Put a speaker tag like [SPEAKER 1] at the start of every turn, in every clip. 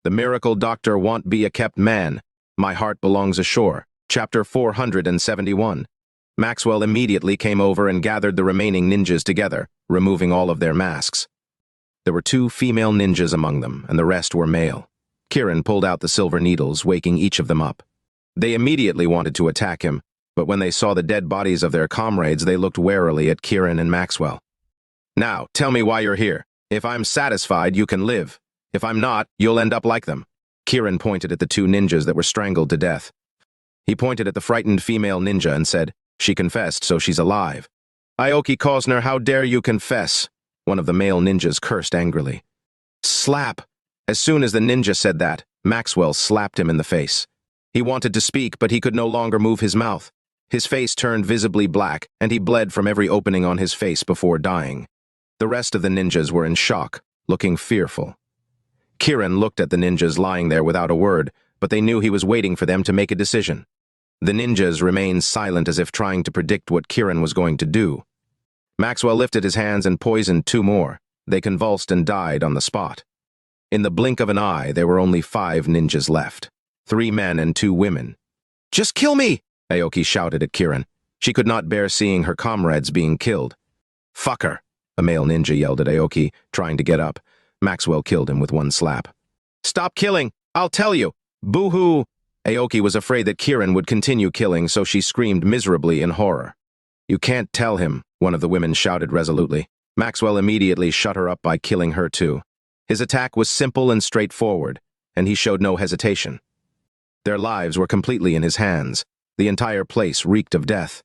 [SPEAKER 1] The miracle doctor won't be a kept man. My heart belongs ashore. Chapter 471. Maxwell immediately came over and gathered the remaining ninjas together, removing all of their masks. There were 2 female ninjas among them, and the rest were male. Kiran pulled out the silver needles, waking each of them up. They immediately wanted to attack him, but when they saw the dead bodies of their comrades, they looked warily at Kiran and Maxwell. Now, tell me why you're here. If I'm satisfied, you can live. If I'm not, you'll end up like them. Kiran pointed at the 2 ninjas that were strangled to death. He pointed at the frightened female ninja and said, "She confessed, so she's alive." "Aoki Kosner, how dare you confess?" One of the male ninjas cursed angrily. Slap! As soon as the ninja said that, Maxwell slapped him in the face. He wanted to speak, but he could no longer move his mouth. His face turned visibly black, and he bled from every opening on his face before dying. The rest of the ninjas were in shock, looking fearful. Kiran looked at the ninjas lying there without a word, but they knew he was waiting for them to make a decision. The ninjas remained silent as if trying to predict what Kiran was going to do. Maxwell lifted his hands and poisoned 2 more. They convulsed and died on the spot. In the blink of an eye, there were only 5 ninjas left. 3 men and 2 women. "Just kill me!" Aoki shouted at Kiran. She could not bear seeing her comrades being killed. "Fuck her!" a male ninja yelled at Aoki, trying to get up. Maxwell killed him with 1 slap. "Stop killing! I'll tell you! Boo-hoo!" Aoki was afraid that Kiran would continue killing, so she screamed miserably in horror. "You can't tell him," one of the women shouted resolutely. Maxwell immediately shut her up by killing her too. His attack was simple and straightforward, and he showed no hesitation. Their lives were completely in his hands. The entire place reeked of death.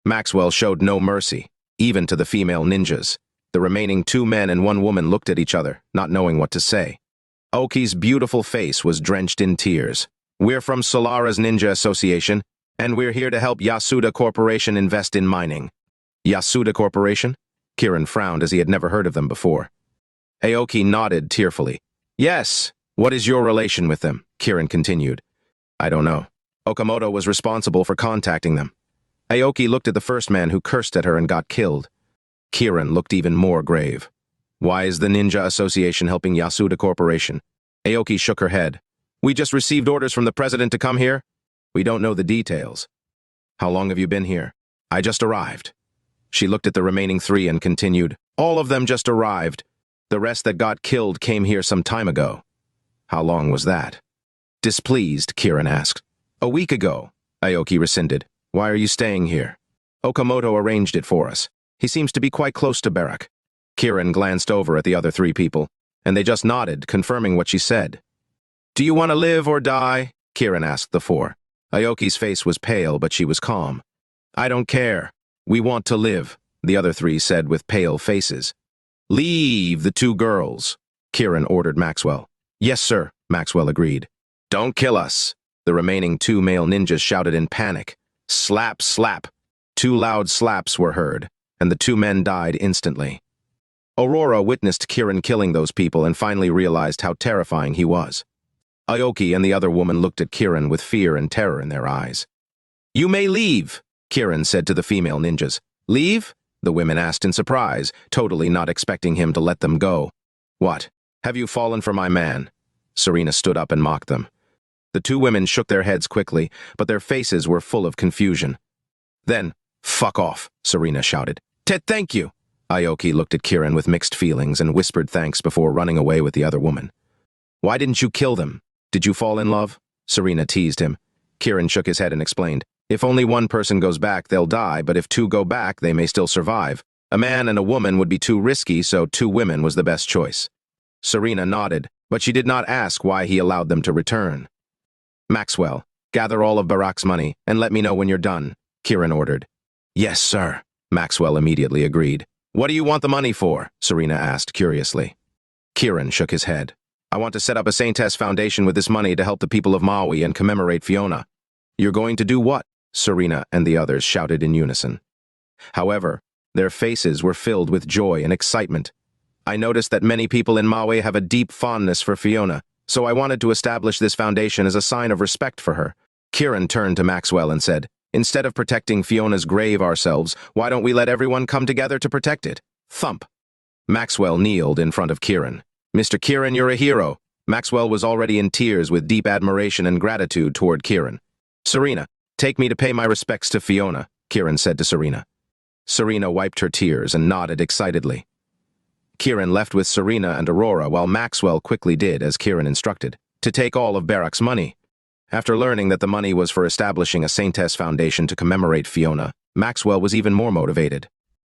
[SPEAKER 1] Maxwell showed no mercy, even to the female ninjas. The remaining 2 men and 1 woman looked at each other, not knowing what to say. Aoki's beautiful face was drenched in tears. "We're from Solara's Ninja Association, and we're here to help Yasuda Corporation invest in mining." Yasuda Corporation? Kiran frowned as he had never heard of them before. Aoki nodded tearfully. "Yes. What is your relation with them?" Kiran continued. "I don't know. Okamoto was responsible for contacting them." Aoki looked at the first man who cursed at her and got killed. Kiran looked even more grave. "Why is the Ninja Association helping Yasuda Corporation?" Aoki shook her head. "We just received orders from the president to come here. We don't know the details." "How long have you been here?" "I just arrived." She looked at the remaining 3 and continued, "All of them just arrived. The rest that got killed came here some time ago." "How long was that?" Displeased, Kiran asked. "A week ago," Aoki rescinded. "Why are you staying here?" "Okamoto arranged it for us. He seems to be quite close to Barak." Kiran glanced over at the other 3 people, and they just nodded, confirming what she said. "Do you want to live or die?" Kiran asked the 4. Aoki's face was pale, but she was calm. "I don't care. We want to live," the other 3 said with pale faces. "Leave the 2 girls," Kiran ordered Maxwell. "Yes, sir," Maxwell agreed. "Don't kill us," the remaining 2 male ninjas shouted in panic. "Slap, slap." 2 loud slaps were heard, and the 2 men died instantly. Aurora witnessed Kiran killing those people and finally realized how terrifying he was. Aoki and the other woman looked at Kiran with fear and terror in their eyes. "You may leave," Kiran said to the female ninjas. "Leave?" the women asked in surprise, totally not expecting him to let them go. "What? Have you fallen for my man?" Serena stood up and mocked them. The 2 women shook their heads quickly, but their faces were full of confusion. Then, "Fuck off," Serena shouted. Thank you." Aoki looked at Kiran with mixed feelings and whispered thanks before running away with the other woman. "Why didn't you kill them? Did you fall in love?" Serena teased him. Kiran shook his head and explained, "If only 1 person goes back, they'll die, but if 2 go back, they may still survive. A man and a woman would be too risky, so 2 women was the best choice." Serena nodded, but she did not ask why he allowed them to return. "Maxwell, gather all of Barak's money and let me know when you're done," Kiran ordered. "Yes, sir," Maxwell immediately agreed. "What do you want the money for?" Serena asked curiously. Kiran shook his head. "I want to set up a Saintess Foundation with this money to help the people of Maui and commemorate Fiona." "You're going to do what?" Serena and the others shouted in unison. However, their faces were filled with joy and excitement. "I noticed that many people in Maui have a deep fondness for Fiona, so I wanted to establish this foundation as a sign of respect for her." Kiran turned to Maxwell and said, "Instead of protecting Fiona's grave ourselves, why don't we let everyone come together to protect it?" Thump. Maxwell kneeled in front of Kiran. "Mr. Kiran, you're a hero. Maxwell was already in tears with deep admiration and gratitude toward Kiran. "Serena, take me to pay my respects to Fiona," Kiran said to Serena. Serena wiped her tears and nodded excitedly. Kiran left with Serena and Aurora while Maxwell quickly did as Kiran instructed, to take all of Barak's money. After learning that the money was for establishing a Saintess Foundation to commemorate Fiona, Maxwell was even more motivated.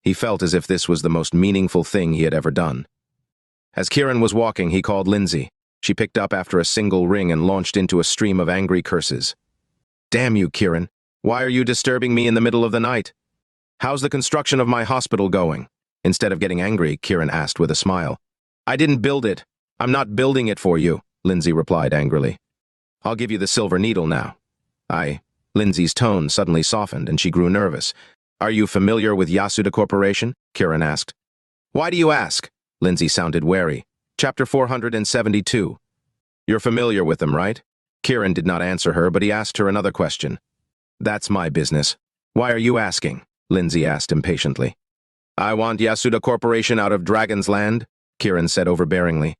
[SPEAKER 1] He felt as if this was the most meaningful thing he had ever done. As Kiran was walking, he called Lindsay. She picked up after a single ring and launched into a stream of angry curses. "Damn you, Kiran. Why are you disturbing me in the middle of the night? How's the construction of my hospital going?" Instead of getting angry, Kiran asked with a smile. "I didn't build it. I'm not building it for you," Lindsay replied angrily. "I'll give you the silver needle now." Lindsay's tone suddenly softened and she grew nervous. "Are you familiar with Yasuda Corporation?" Kiran asked. "Why do you ask?" Lindsay sounded wary. Chapter 472. "You're familiar with them, right?" Kiran did not answer her, but he asked her another question. "That's my business. Why are you asking?" Lindsay asked impatiently. "I want Yasuda Corporation out of Dragon's Land," Kiran said overbearingly.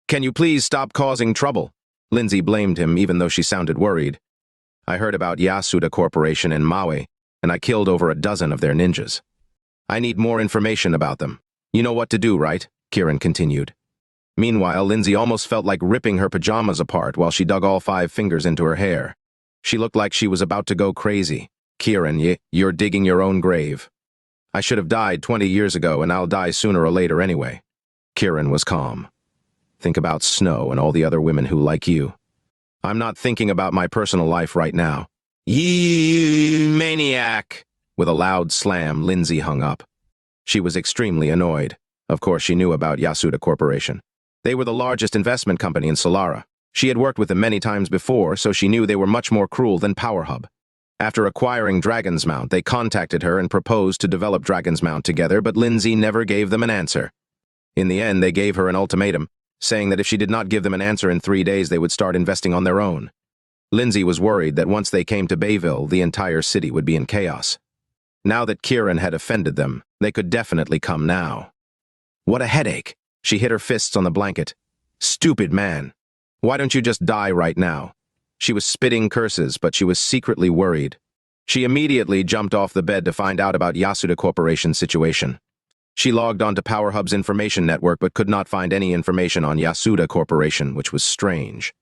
[SPEAKER 1] "Can you please stop causing trouble?" Lindsay blamed him even though she sounded worried. "I heard about Yasuda Corporation in Maui, and I killed over a dozen of their ninjas. I need more information about them. You know what to do, right?" Kiran continued. Meanwhile, Lindsay almost felt like ripping her pajamas apart while she dug all 5 fingers into her hair. She looked like she was about to go crazy. "Kiran, you're digging your own grave. I should have died 20 years ago, and I'll die sooner or later anyway." Kiran was calm. "Think about Snow and all the other women who like you. I'm not thinking about my personal life right now." "You maniac!" With a loud slam, Lindsay hung up. She was extremely annoyed. Of course, she knew about Yasuda Corporation. They were the largest investment company in Solara. She had worked with them many times before, so she knew they were much more cruel than Power Hub. After acquiring Dragon's Mount, they contacted her and proposed to develop Dragon's Mount together, but Lindsay never gave them an answer. In the end, they gave her an ultimatum, saying that if she did not give them an answer in 3 days, they would start investing on their own. Lindsay was worried that once they came to Bayville, the entire city would be in chaos. Now that Kiran had offended them, they could definitely come now. What a headache! She hit her fists on the blanket. "Stupid man! Why don't you just die right now?" She was spitting curses, but she was secretly worried. She immediately jumped off the bed to find out about Yasuda Corporation's situation. She logged onto Power Hub's information network but could not find any information on Yasuda Corporation, which was strange.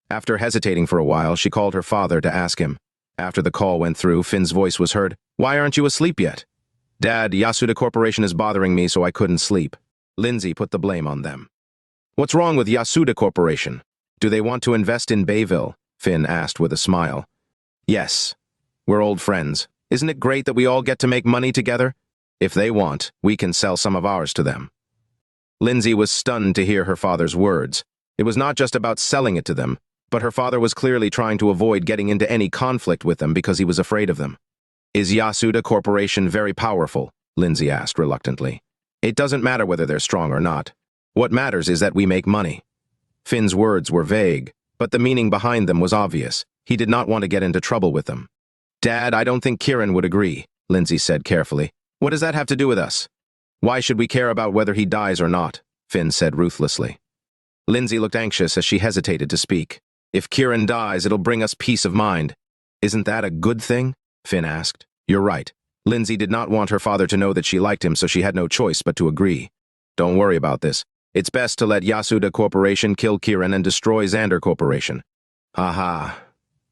[SPEAKER 1] After hesitating for a while, she called her father to ask him. After the call went through, Finn's voice was heard. "Why aren't you asleep yet?" "Dad, Yasuda Corporation is bothering me, so I couldn't sleep." Lindsay put the blame on them. "What's wrong with Yasuda Corporation? Do they want to invest in Bayville?" Finn asked with a smile. "Yes. We're old friends. Isn't it great that we all get to make money together? If they want, we can sell some of ours to them." Lindsay was stunned to hear her father's words. It was not just about selling it to them, but her father was clearly trying to avoid getting into any conflict with them because he was afraid of them. "Is Yasuda Corporation very powerful?" Lindsay asked reluctantly. "It doesn't matter whether they're strong or not. What matters is that we make money." Finn's words were vague, but the meaning behind them was obvious. He did not want to get into trouble with them. "Dad, I don't think Kiran would agree," Lindsay said carefully. "What does that have to do with us? Why should we care about whether he dies or not?" Finn said ruthlessly. Lindsay looked anxious as she hesitated to speak. "If Kiran dies, it'll bring us peace of mind." "Isn't that a good thing?" Finn asked. "You're right." Lindsay did not want her father to know that she liked him, so she had no choice but to agree. "Don't worry about this. It's best to let Yasuda Corporation kill Kiran and destroy Xander Corporation." "Aha."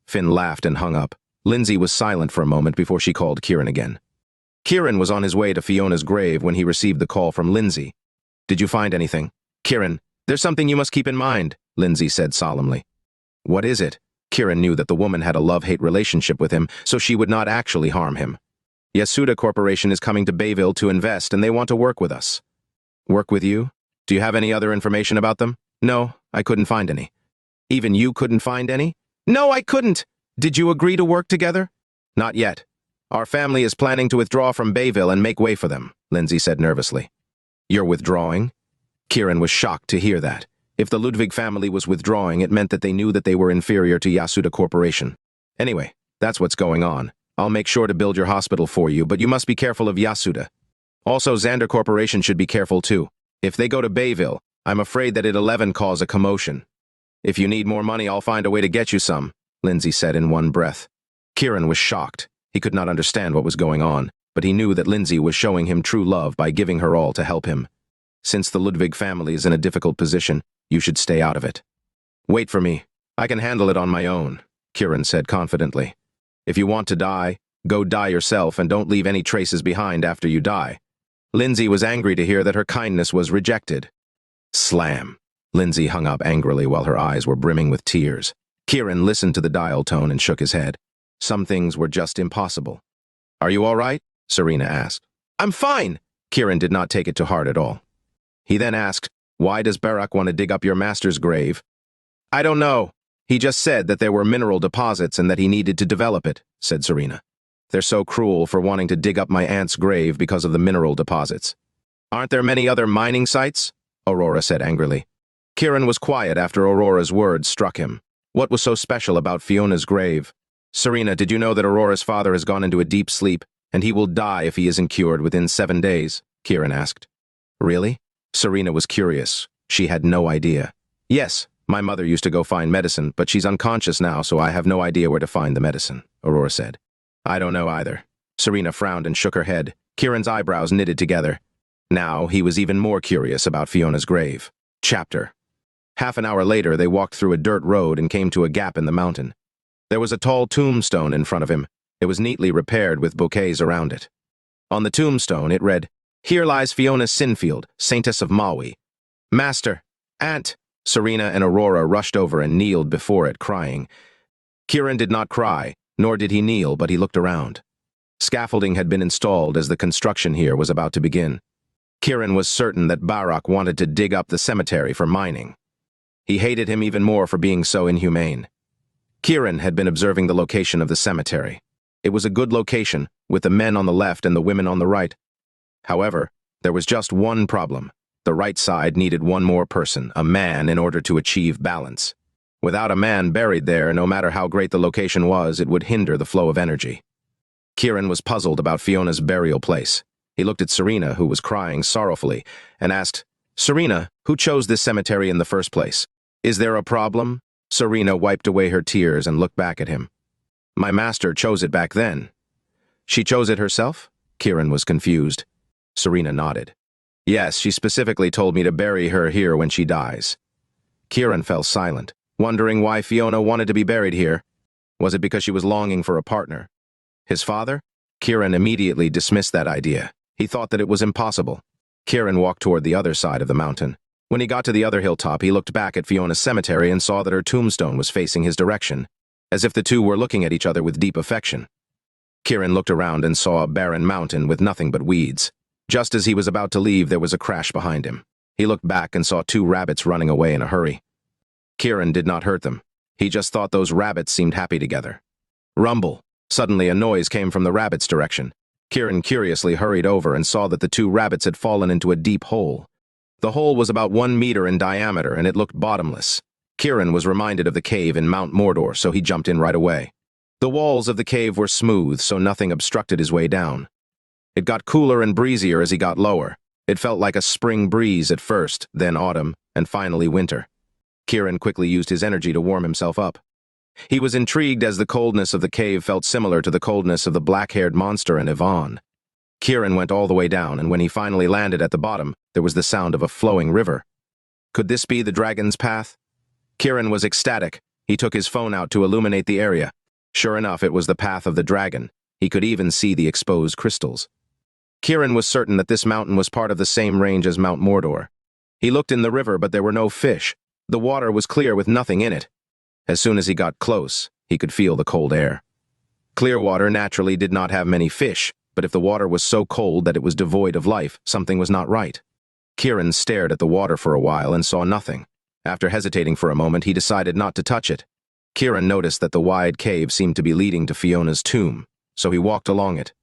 [SPEAKER 1] Finn laughed and hung up. Lindsay was silent for a moment before she called Kiran again. Kiran was on his way to Fiona's grave when he received the call from Lindsay. "Did you find anything?" "Kiran, there's something you must keep in mind," Lindsay said solemnly. "What is it?" Kiran knew that the woman had a love-hate relationship with him, so she would not actually harm him. "Yasuda Corporation is coming to Bayville to invest, and they want to work with us." "Work with you? Do you have any other information about them?" "No, I couldn't find any." "Even you couldn't find any?" "No, I couldn't! Did you agree to work together?" "Not yet. Our family is planning to withdraw from Bayville and make way for them," Lindsay said nervously. "You're withdrawing?" Kiran was shocked to hear that. If the Ludwig family was withdrawing, it meant that they knew that they were inferior to Yasuda Corporation. "Anyway, that's what's going on. I'll make sure to build your hospital for you, but you must be careful of Yasuda. Also, Xander Corporation should be careful too. If they go to Bayville, I'm afraid that it'll even cause a commotion." If you need more money, I'll find a way to get you some, Lindsay said in one breath. Kiran was shocked. He could not understand what was going on, but he knew that Lindsay was showing him true love by giving her all to help him. Since the Ludwig family is in a difficult position, you should stay out of it. Wait for me. I can handle it on my own, Kiran said confidently. If you want to die, go die yourself and don't leave any traces behind after you die. Lindsay was angry to hear that her kindness was rejected. Slam. Lindsay hung up angrily while her eyes were brimming with tears. Kiran listened to the dial tone and shook his head. Some things were just impossible. Are you all right? Serena asked. I'm fine. Kiran did not take it to heart at all. He then asked, why does Barak want to dig up your master's grave? I don't know. He just said that there were mineral deposits and that he needed to develop it, said Serena. They're so cruel for wanting to dig up my aunt's grave because of the mineral deposits. Aren't there many other mining sites? Aurora said angrily. Kiran was quiet after Aurora's words struck him. What was so special about Fiona's grave? Serena, did you know that Aurora's father has gone into a deep sleep, and he will die if he isn't cured within 7 days? Kiran asked. Really? Serena was curious. She had no idea. Yes, my mother used to go find medicine, but she's unconscious now, so I have no idea where to find the medicine, Aurora said. I don't know either. Serena frowned and shook her head. Kiran's eyebrows knitted together. Now he was even more curious about Fiona's grave. Chapter. Half an hour later, they walked through a dirt road and came to a gap in the mountain. There was a tall tombstone in front of him. It was neatly repaired with bouquets around it. On the tombstone, it read, Here lies Fiona Sinfield, Saintess of Maui. Master, Aunt. Serena and Aurora rushed over and kneeled before it, crying. Kiran did not cry, nor did he kneel, but he looked around. Scaffolding had been installed as the construction here was about to begin. Kiran was certain that Barak wanted to dig up the cemetery for mining. He hated him even more for being so inhumane. Kiran had been observing the location of the cemetery. It was a good location, with the men on the left and the women on the right. However, there was just one problem. The right side needed one more person, a man, in order to achieve balance. Without a man buried there, no matter how great the location was, it would hinder the flow of energy. Kiran was puzzled about Fiona's burial place. He looked at Serena, who was crying sorrowfully, and asked, Serena, who chose this cemetery in the first place? Is there a problem? Serena wiped away her tears and looked back at him. My master chose it back then. She chose it herself? Kiran was confused. Serena nodded. Yes, she specifically told me to bury her here when she dies. Kiran fell silent, wondering why Fiona wanted to be buried here. Was it because she was longing for a partner? His father? Kiran immediately dismissed that idea. He thought that it was impossible. Kiran walked toward the other side of the mountain. When he got to the other hilltop, he looked back at Fiona's cemetery and saw that her tombstone was facing his direction, as if the two were looking at each other with deep affection. Kiran looked around and saw a barren mountain with nothing but weeds. Just as he was about to leave, there was a crash behind him. He looked back and saw 2 rabbits running away in a hurry. Kiran did not hurt them. He just thought those rabbits seemed happy together. Rumble. Suddenly a noise came from the rabbits' direction. Kiran curiously hurried over and saw that the 2 rabbits had fallen into a deep hole. The hole was about 1 meter in diameter and it looked bottomless. Kiran was reminded of the cave in Mount Mordor, so he jumped in right away. The walls of the cave were smooth, so nothing obstructed his way down. It got cooler and breezier as he got lower. It felt like a spring breeze at first, then autumn, and finally winter. Kiran quickly used his energy to warm himself up. He was intrigued as the coldness of the cave felt similar to the coldness of the black-haired monster in Yvonne. Kiran went all the way down, and when he finally landed at the bottom, there was the sound of a flowing river. Could this be the dragon's path? Kiran was ecstatic. He took his phone out to illuminate the area. Sure enough, it was the path of the dragon. He could even see the exposed crystals. Kiran was certain that this mountain was part of the same range as Mount Mordor. He looked in the river, but there were no fish. The water was clear with nothing in it. As soon as he got close, he could feel the cold air. Clear water naturally did not have many fish, but if the water was so cold that it was devoid of life, something was not right. Kiran stared at the water for a while and saw nothing. After hesitating for a moment, he decided not to touch it. Kiran noticed that the wide cave seemed to be leading to Fiona's tomb, so he walked along it.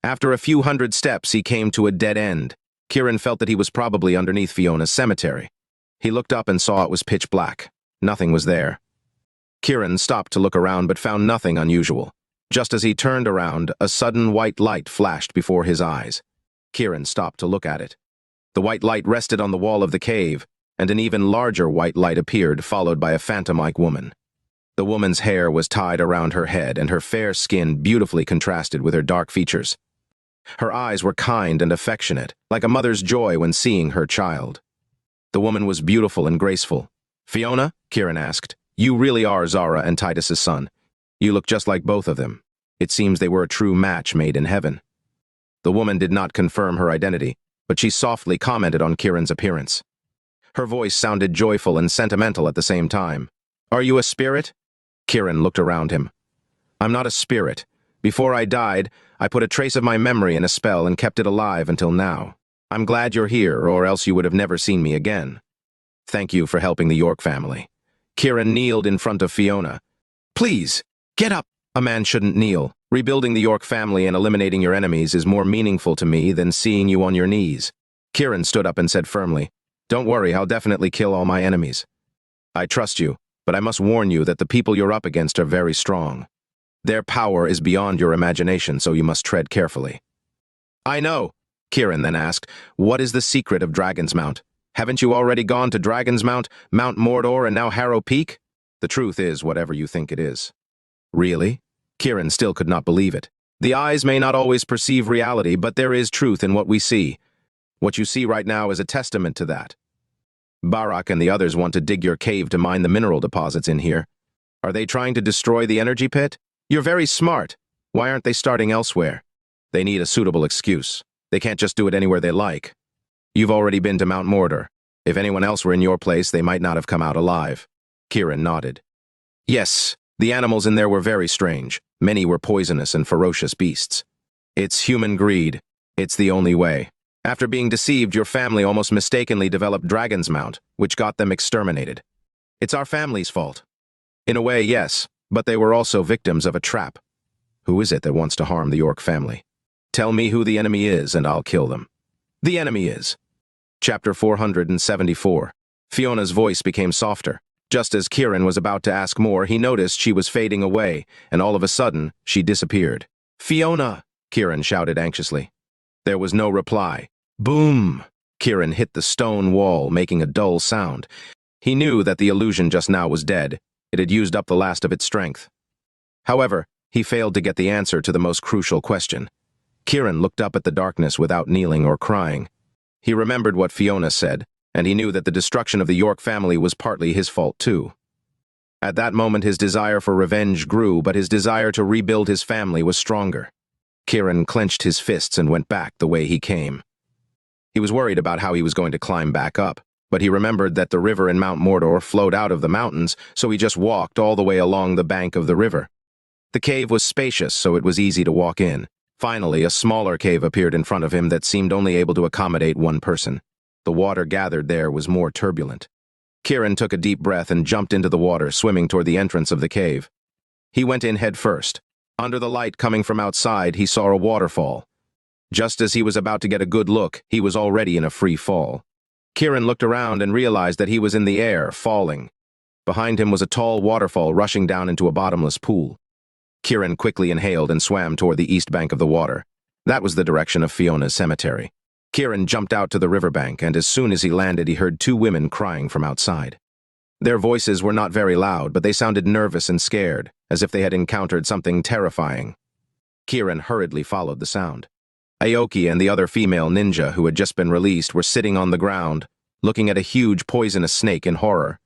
[SPEAKER 1] After a few hundred steps, he came to a dead end. Kiran felt that he was probably underneath Fiona's cemetery. He looked up and saw it was pitch black. Nothing was there. Kiran stopped to look around but found nothing unusual. Just as he turned around, a sudden white light flashed before his eyes. Kiran stopped to look at it. The white light rested on the wall of the cave. and an even larger white light appeared, followed by a phantom-like woman. The woman's hair was tied around her head, and her fair skin beautifully contrasted with her dark features. Her eyes were kind and affectionate, like a mother's joy when seeing her child. The woman was beautiful and graceful. "Fiona?" Kiran asked. "You really are Zara and Titus's son. You look just like both of them. It seems they were a true match made in heaven." The woman did not confirm her identity, but she softly commented on Kiran's appearance. Her voice sounded joyful and sentimental at the same time. "Are you a spirit?" Kiran looked around him. "I'm not a spirit. Before I died, I put a trace of my memory in a spell and kept it alive until now. I'm glad you're here, or else you would have never seen me again. Thank you for helping the York family." Kiran kneeled in front of Fiona. "Please, get up." "A man shouldn't kneel. Rebuilding the York family and eliminating your enemies is more meaningful to me than seeing you on your knees." Kiran stood up and said firmly, "Don't worry, I'll definitely kill all my enemies. I trust you, but I must warn you that the people you're up against are very strong. Their power is beyond your imagination, so you must tread carefully." "I know." Kiran then asked, "What is the secret of Dragon's Mount? Haven't you already gone to Dragon's Mount, Mount Mordor, and now Harrow Peak?" "The truth is whatever you think it is." "Really?" Kiran still could not believe it. "The eyes may not always perceive reality, but there is truth in what we see. What you see right now is a testament to that. Barak and the others want to dig your cave to mine the mineral deposits in here. Are they trying to destroy the energy pit? You're very smart. Why aren't they starting elsewhere? They need a suitable excuse. They can't just do it anywhere they like. You've already been to Mount Mordor. If anyone else were in your place, they might not have come out alive." Kiran nodded. "Yes, the animals in there were very strange. Many were poisonous and ferocious beasts. It's human greed. It's the only way. After being deceived, your family almost mistakenly developed Dragon's Mount, which got them exterminated. It's our family's fault. In a way, yes, but they were also victims of a trap. Who is it that wants to harm the York family? Tell me who the enemy is, and I'll kill them." "The enemy is." Chapter 474. Fiona's voice became softer. Just as Kiran was about to ask more, he noticed she was fading away, and all of a sudden, she disappeared. "Fiona!" Kiran shouted anxiously. There was no reply. Boom! Kiran hit the stone wall, making a dull sound. He knew that the illusion just now was dead. It had used up the last of its strength. However, he failed to get the answer to the most crucial question. Kiran looked up at the darkness without kneeling or crying. He remembered what Fiona said, and he knew that the destruction of the York family was partly his fault too. At that moment his desire for revenge grew, but his desire to rebuild his family was stronger. Kiran clenched his fists and went back the way he came. He was worried about how he was going to climb back up, but he remembered that the river in Mount Mordor flowed out of the mountains, so he just walked all the way along the bank of the river. The cave was spacious, so it was easy to walk in. Finally, a smaller cave appeared in front of him that seemed only able to accommodate one person. The water gathered there was more turbulent. Kiran took a deep breath and jumped into the water, swimming toward the entrance of the cave. He went in head first. Under the light coming from outside, he saw a waterfall. Just as he was about to get a good look, he was already in a free fall. Kiran looked around and realized that he was in the air, falling. Behind him was a tall waterfall rushing down into a bottomless pool. Kiran quickly inhaled and swam toward the east bank of the water. That was the direction of Fiona's cemetery. Kiran jumped out to the riverbank, and as soon as he landed, he heard two women crying from outside. Their voices were not very loud, but they sounded nervous and scared, as if they had encountered something terrifying. Kiran hurriedly followed the sound. Aoki and the other female ninja who had just been released were sitting on the ground, looking at a huge poisonous snake in horror.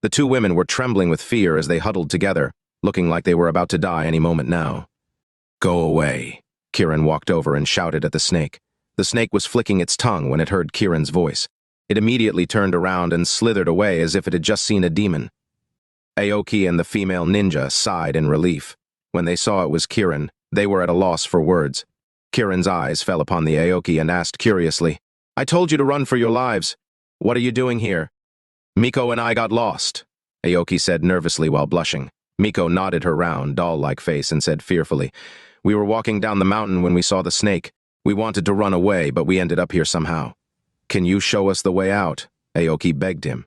[SPEAKER 1] The two women were trembling with fear as they huddled together, looking like they were about to die any moment now. "Go away." Kiran walked over and shouted at the snake. The snake was flicking its tongue when it heard Kiran's voice. It immediately turned around and slithered away as if it had just seen a demon. Aoki and the female ninja sighed in relief. When they saw it was Kiran, they were at a loss for words. Kiran's eyes fell upon the Aoki and asked curiously, "I told you to run for your lives. What are you doing here?" "Miko and I got lost," Aoki said nervously while blushing. Miko nodded her round, doll-like face and said fearfully, "We were walking down the mountain when we saw the snake. We wanted to run away, but we ended up here somehow." "Can you show us the way out?" Aoki begged him.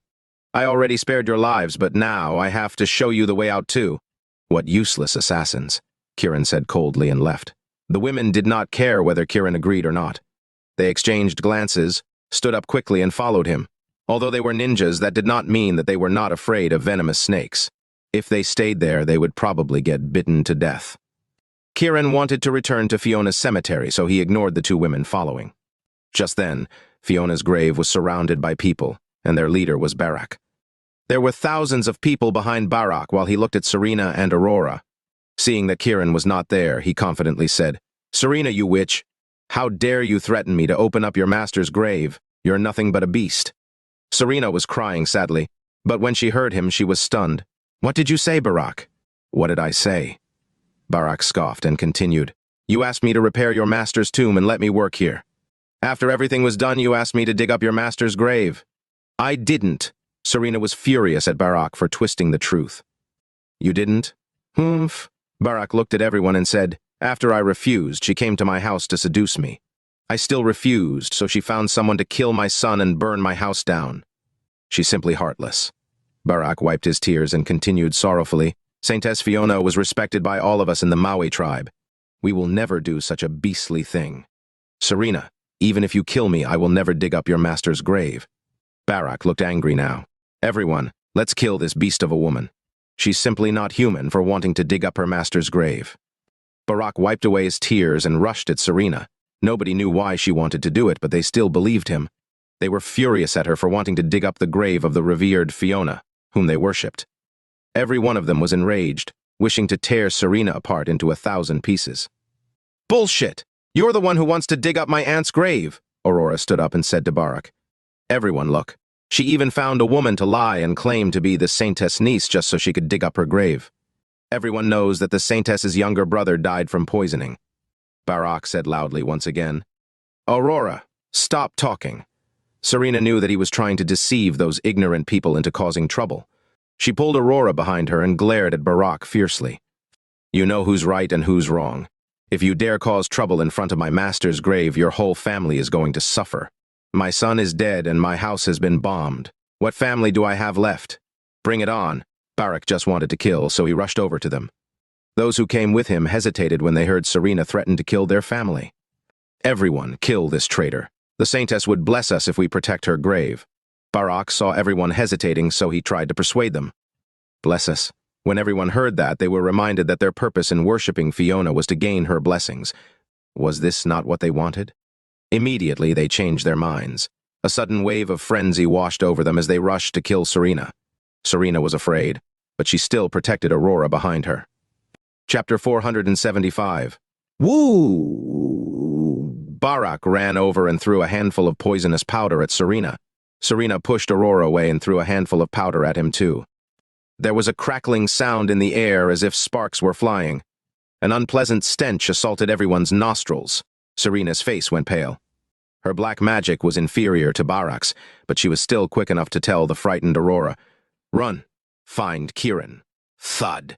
[SPEAKER 1] "I already spared your lives, but now I have to show you the way out too." "What useless assassins," Kiran said coldly and left. The women did not care whether Kiran agreed or not. They exchanged glances, stood up quickly and followed him. Although they were ninjas, that did not mean that they were not afraid of venomous snakes. If they stayed there, they would probably get bitten to death. Kiran wanted to return to Fiona's cemetery, so he ignored the two women following. Just then, Fiona's grave was surrounded by people, and their leader was Barak. There were thousands of people behind Barak while he looked at Serena and Aurora. Seeing that Kiran was not there, he confidently said, "Serena, you witch! How dare you threaten me to open up your master's grave? You're nothing but a beast." Serena was crying sadly, but when she heard him, she was stunned. "What did you say, Barak?" "What did I say?" Barak scoffed and continued, "You asked me to repair your master's tomb and let me work here. After everything was done, you asked me to dig up your master's grave." "I didn't." Serena was furious at Barak for twisting the truth. "You didn't?" "Humph." Barak looked at everyone and said, "After I refused, she came to my house to seduce me. I still refused, so she found someone to kill my son and burn my house down. She's simply heartless." Barak wiped his tears and continued sorrowfully, "Saintess Fiona was respected by all of us in the Maui tribe. We will never do such a beastly thing. Serena, even if you kill me, I will never dig up your master's grave." Barak looked angry now. "Everyone, let's kill this beast of a woman. She's simply not human for wanting to dig up her master's grave." Barak wiped away his tears and rushed at Serena. Nobody knew why she wanted to do it, but they still believed him. They were furious at her for wanting to dig up the grave of the revered Fiona, whom they worshipped. Every one of them was enraged, wishing to tear Serena apart into 1,000 pieces. "Bullshit! You're the one who wants to dig up my aunt's grave," Aurora stood up and said to Barak. "Everyone, look. She even found a woman to lie and claim to be the Saintess' niece just so she could dig up her grave. Everyone knows that the Saintess's younger brother died from poisoning." Barak said loudly once again, "Aurora, stop talking." Serena knew that he was trying to deceive those ignorant people into causing trouble. She pulled Aurora behind her and glared at Barak fiercely. "You know who's right and who's wrong. If you dare cause trouble in front of my master's grave, your whole family is going to suffer. My son is dead and my house has been bombed. What family do I have left? Bring it on." Barak just wanted to kill, so he rushed over to them. Those who came with him hesitated when they heard Serena threaten to kill their family. "Everyone, kill this traitor. The Saintess would bless us if we protect her grave." Barak saw everyone hesitating, so he tried to persuade them. "Bless us." When everyone heard that, they were reminded that their purpose in worshipping Fiona was to gain her blessings. Was this not what they wanted? Immediately, they changed their minds. A sudden wave of frenzy washed over them as they rushed to kill Serena. Serena was afraid, but she still protected Aurora behind her. Chapter 475. Woo! Barak ran over and threw a handful of poisonous powder at Serena. Serena pushed Aurora away and threw a handful of powder at him too. There was a crackling sound in the air as if sparks were flying. An unpleasant stench assaulted everyone's nostrils. Serena's face went pale. Her black magic was inferior to Barak's, but she was still quick enough to tell the frightened Aurora, "Run. Find Kiran." Thud.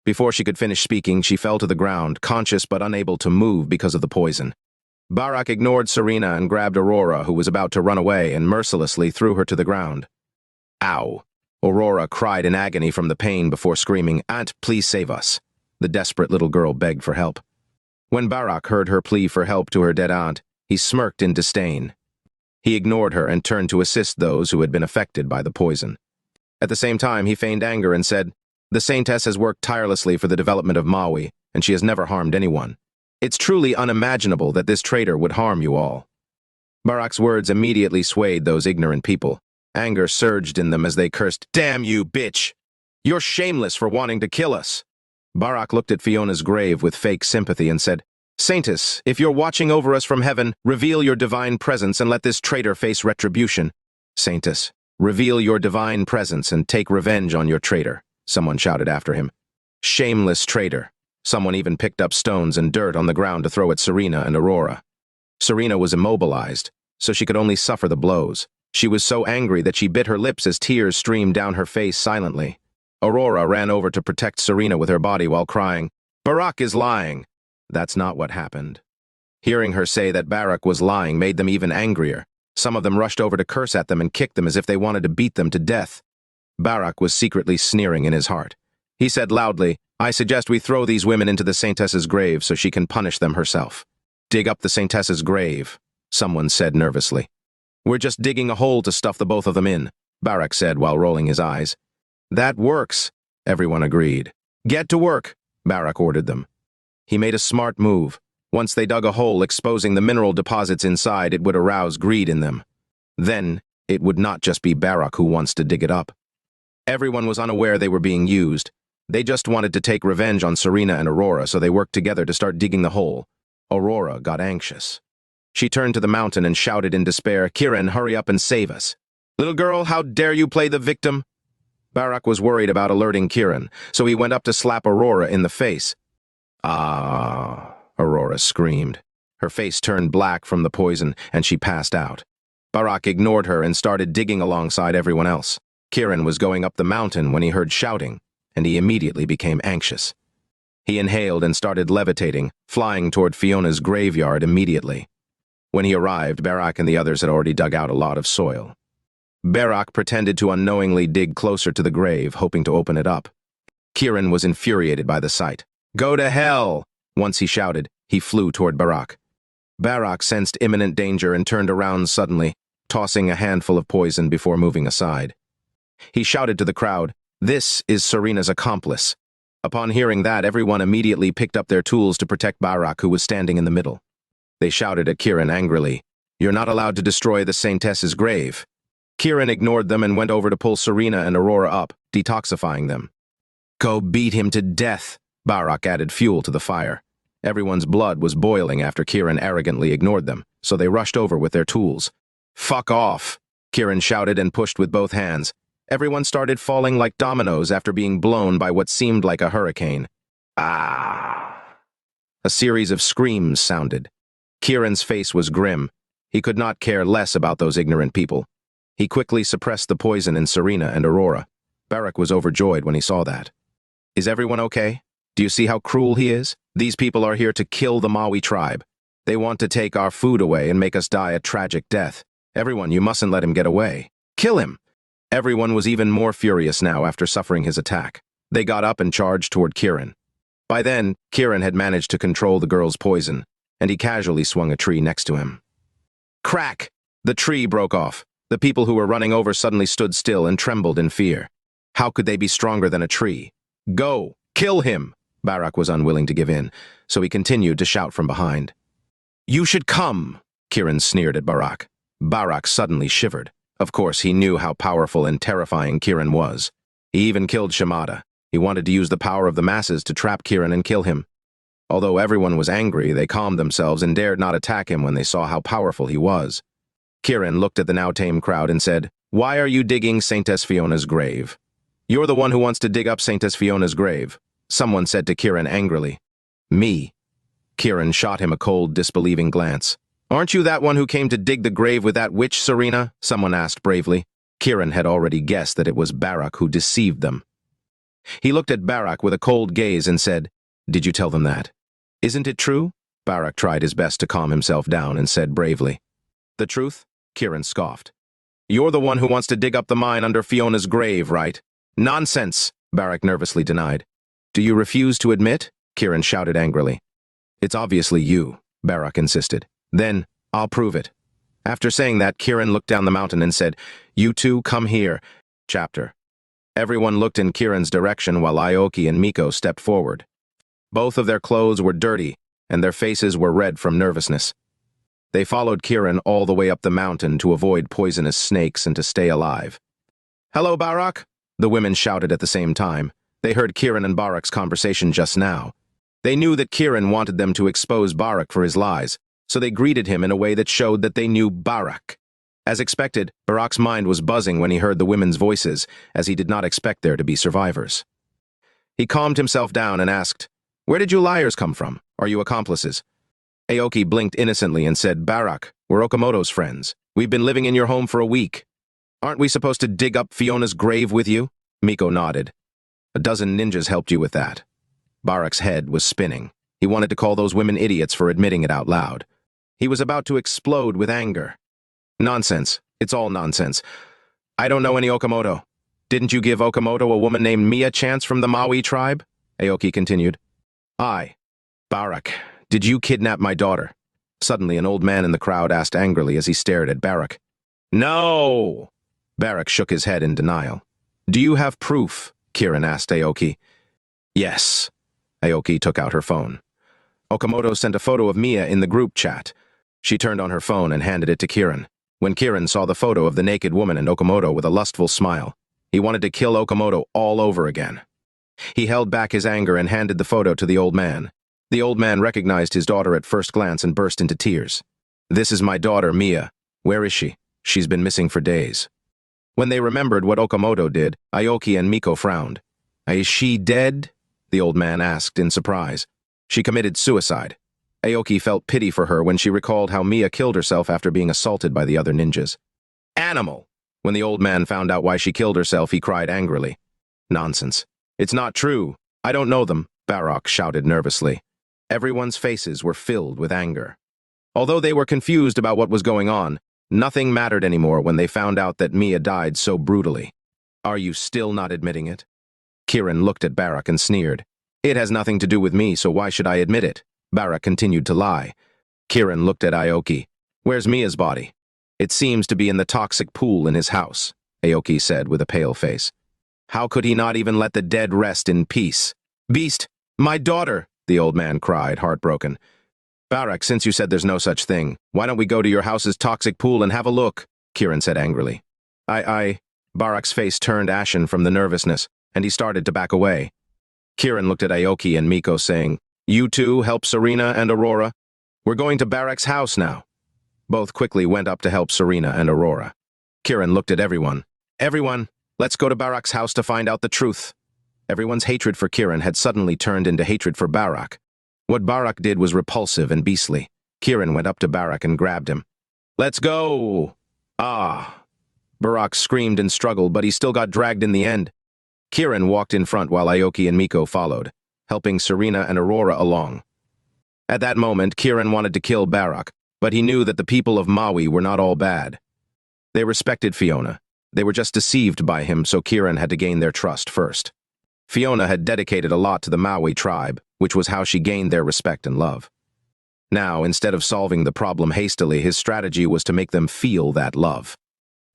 [SPEAKER 1] Before she could finish speaking, she fell to the ground, conscious but unable to move because of the poison. Barak ignored Serena and grabbed Aurora, who was about to run away, and mercilessly threw her to the ground. Ow! Aurora cried in agony from the pain before screaming, "Aunt, please save us." The desperate little girl begged for help. When Barak heard her plea for help to her dead aunt, he smirked in disdain. He ignored her and turned to assist those who had been affected by the poison. At the same time, he feigned anger and said, "The Saintess has worked tirelessly for the development of Maui, and she has never harmed anyone. It's truly unimaginable that this traitor would harm you all." Barak's words immediately swayed those ignorant people. Anger surged in them as they cursed, "Damn you, bitch! You're shameless for wanting to kill us." Barak looked at Fiona's grave with fake sympathy and said, "Saintess, if you're watching over us from heaven, reveal your divine presence and let this traitor face retribution." "Saintess, reveal your divine presence and take revenge on your traitor," someone shouted after him. "Shameless traitor." Someone even picked up stones and dirt on the ground to throw at Serena and Aurora. Serena was immobilized, so she could only suffer the blows. She was so angry that she bit her lips as tears streamed down her face silently. Aurora ran over to protect Serena with her body while crying, "Barak is lying." That's not what happened. Hearing her say that Barak was lying made them even angrier. Some of them rushed over to curse at them and kick them as if they wanted to beat them to death. Barak was secretly sneering in his heart. He said loudly, "I suggest we throw these women into the Saintess's grave so she can punish them herself." "Dig up the Saintess's grave," someone said nervously. We're just digging a hole to stuff the both of them in, Barak said while rolling his eyes. That works, everyone agreed. Get to work, Barak ordered them. He made a smart move. Once they dug a hole exposing the mineral deposits inside, it would arouse greed in them. Then, it would not just be Barak who wants to dig it up. Everyone was unaware they were being used. They just wanted to take revenge on Serena and Aurora, so they worked together to start digging the hole. Aurora got anxious. She turned to the mountain and shouted in despair, "Kiran, hurry up and save us. Little girl, how dare you play the victim?" Barak was worried about alerting Kiran, so he went up to slap Aurora in the face. "Ah," Aurora screamed. Her face turned black from the poison, and she passed out. Barak ignored her and started digging alongside everyone else. Kiran was going up the mountain when he heard shouting, and he immediately became anxious. He inhaled and started levitating, flying toward Fiona's graveyard immediately. When he arrived, Barak and the others had already dug out a lot of soil. Barak pretended to unknowingly dig closer to the grave, hoping to open it up. Kiran was infuriated by the sight. "Go to hell!" Once he shouted, he flew toward Barak. Barak sensed imminent danger and turned around suddenly, tossing a handful of poison before moving aside. He shouted to the crowd, "This is Serena's accomplice." Upon hearing that, everyone immediately picked up their tools to protect Barak, who was standing in the middle. They shouted at Kiran angrily, "You're not allowed to destroy the Saintess's grave." Kiran ignored them and went over to pull Serena and Aurora up, detoxifying them. "Go beat him to death," Barak added fuel to the fire. Everyone's blood was boiling after Kiran arrogantly ignored them, so they rushed over with their tools. "Fuck off," Kiran shouted and pushed with both hands. Everyone started falling like dominoes after being blown by what seemed like a hurricane. "Ah!" A series of screams sounded. Kiran's face was grim. He could not care less about those ignorant people. He quickly suppressed the poison in Serena and Aurora. Barak was overjoyed when he saw that. "Is everyone okay? Do you see how cruel he is? These people are here to kill the Maui tribe. They want to take our food away and make us die a tragic death. Everyone, you mustn't let him get away. Kill him!" Everyone was even more furious now after suffering his attack. They got up and charged toward Kiran. By then, Kiran had managed to control the girl's poison, and he casually swung a tree next to him. Crack! The tree broke off. The people who were running over suddenly stood still and trembled in fear. How could they be stronger than a tree? "Go! Kill him!" Barak was unwilling to give in, so he continued to shout from behind. "You should come!" Kiran sneered at Barak. Barak suddenly shivered. Of course, he knew how powerful and terrifying Kiran was. He even killed Shimada. He wanted to use the power of the masses to trap Kiran and kill him. Although everyone was angry, they calmed themselves and dared not attack him when they saw how powerful he was. Kiran looked at the now tame crowd and said, "Why are you digging Saintess Fiona's grave?" "You're the one who wants to dig up Saintess Fiona's grave," someone said to Kiran angrily. "Me?" Kiran shot him a cold, disbelieving glance. "Aren't you that one who came to dig the grave with that witch, Serena?" someone asked bravely. Kiran had already guessed that it was Barak who deceived them. He looked at Barak with a cold gaze and said, "Did you tell them that?" "Isn't it true?" Barak tried his best to calm himself down and said bravely. "The truth?" Kiran scoffed. "You're the one who wants to dig up the mine under Fiona's grave, right?" "Nonsense," Barak nervously denied. "Do you refuse to admit?" Kiran shouted angrily. "It's obviously you," Barak insisted. "Then, I'll prove it." After saying that, Kiran looked down the mountain and said, "You two, come here." Chapter. Everyone looked in Kiran's direction while Aoki and Miko stepped forward. Both of their clothes were dirty, and their faces were red from nervousness. They followed Kiran all the way up the mountain to avoid poisonous snakes and to stay alive. "Hello, Barak," the women shouted at the same time. They heard Kiran and Barak's conversation just now. They knew that Kiran wanted them to expose Barak for his lies, so they greeted him in a way that showed that they knew Barak. As expected, Barak's mind was buzzing when he heard the women's voices, as he did not expect there to be survivors. He calmed himself down and asked, "Where did you liars come from? Are you accomplices?" Aoki blinked innocently and said, "Barak, we're Okamoto's friends. We've been living in your home for a week. Aren't we supposed to dig up Fiona's grave with you?" Miko nodded. "A dozen ninjas helped you with that." Barak's head was spinning. He wanted to call those women idiots for admitting it out loud. He was about to explode with anger. "Nonsense. It's all nonsense. I don't know any Okamoto. Didn't you give Okamoto a woman named Mia chance from the Maui tribe?" Aoki continued. Barak, did you kidnap my daughter?" Suddenly, an old man in the crowd asked angrily as he stared at Barak. No! Barak shook his head in denial. Do you have proof? Kiran asked Aoki. Yes. Aoki took out her phone. Okamoto sent a photo of Mia in the group chat. She turned on her phone and handed it to Kiran. When Kiran saw the photo of the naked woman and Okamoto with a lustful smile, he wanted to kill Okamoto all over again. He held back his anger and handed the photo to the old man. The old man recognized his daughter at first glance and burst into tears. This is my daughter, Mia. Where is she? She's been missing for days. When they remembered what Okamoto did, Aoki and Miko frowned. Is she dead? The old man asked in surprise. She committed suicide. Aoki felt pity for her when she recalled how Mia killed herself after being assaulted by the other ninjas. Animal! When the old man found out why she killed herself, he cried angrily. Nonsense. It's not true. I don't know them, Barak shouted nervously. Everyone's faces were filled with anger. Although they were confused about what was going on, nothing mattered anymore when they found out that Mia died so brutally. Are you still not admitting it? Kiran looked at Barak and sneered. It has nothing to do with me, so why should I admit it? Barak continued to lie. Kiran looked at Aoki. Where's Mia's body? It seems to be in the toxic pool in his house, Aoki said with a pale face. How could he not even let the dead rest in peace? Beast! My daughter! The old man cried, heartbroken. Barak, since you said there's no such thing, why don't we go to your house's toxic pool and have a look? Kiran said angrily. Barak's face turned ashen from the nervousness, and he started to back away. Kiran looked at Aoki and Miko, saying, You two help Serena and Aurora. We're going to Barak's house now. Both quickly went up to help Serena and Aurora. Kiran looked at everyone. Everyone, let's go to Barak's house to find out the truth. Everyone's hatred for Kiran had suddenly turned into hatred for Barak. What Barak did was repulsive and beastly. Kiran went up to Barak and grabbed him. Let's go! Ah! Barak screamed and struggled, but he still got dragged in the end. Kiran walked in front while Aoki and Miko followed, helping Serena and Aurora along. At that moment, Kiran wanted to kill Barak, but he knew that the people of Maui were not all bad. They respected Fiona. They were just deceived by him, so Kiran had to gain their trust first. Fiona had dedicated a lot to the Maui tribe, which was how she gained their respect and love. Now, instead of solving the problem hastily, his strategy was to make them feel that love.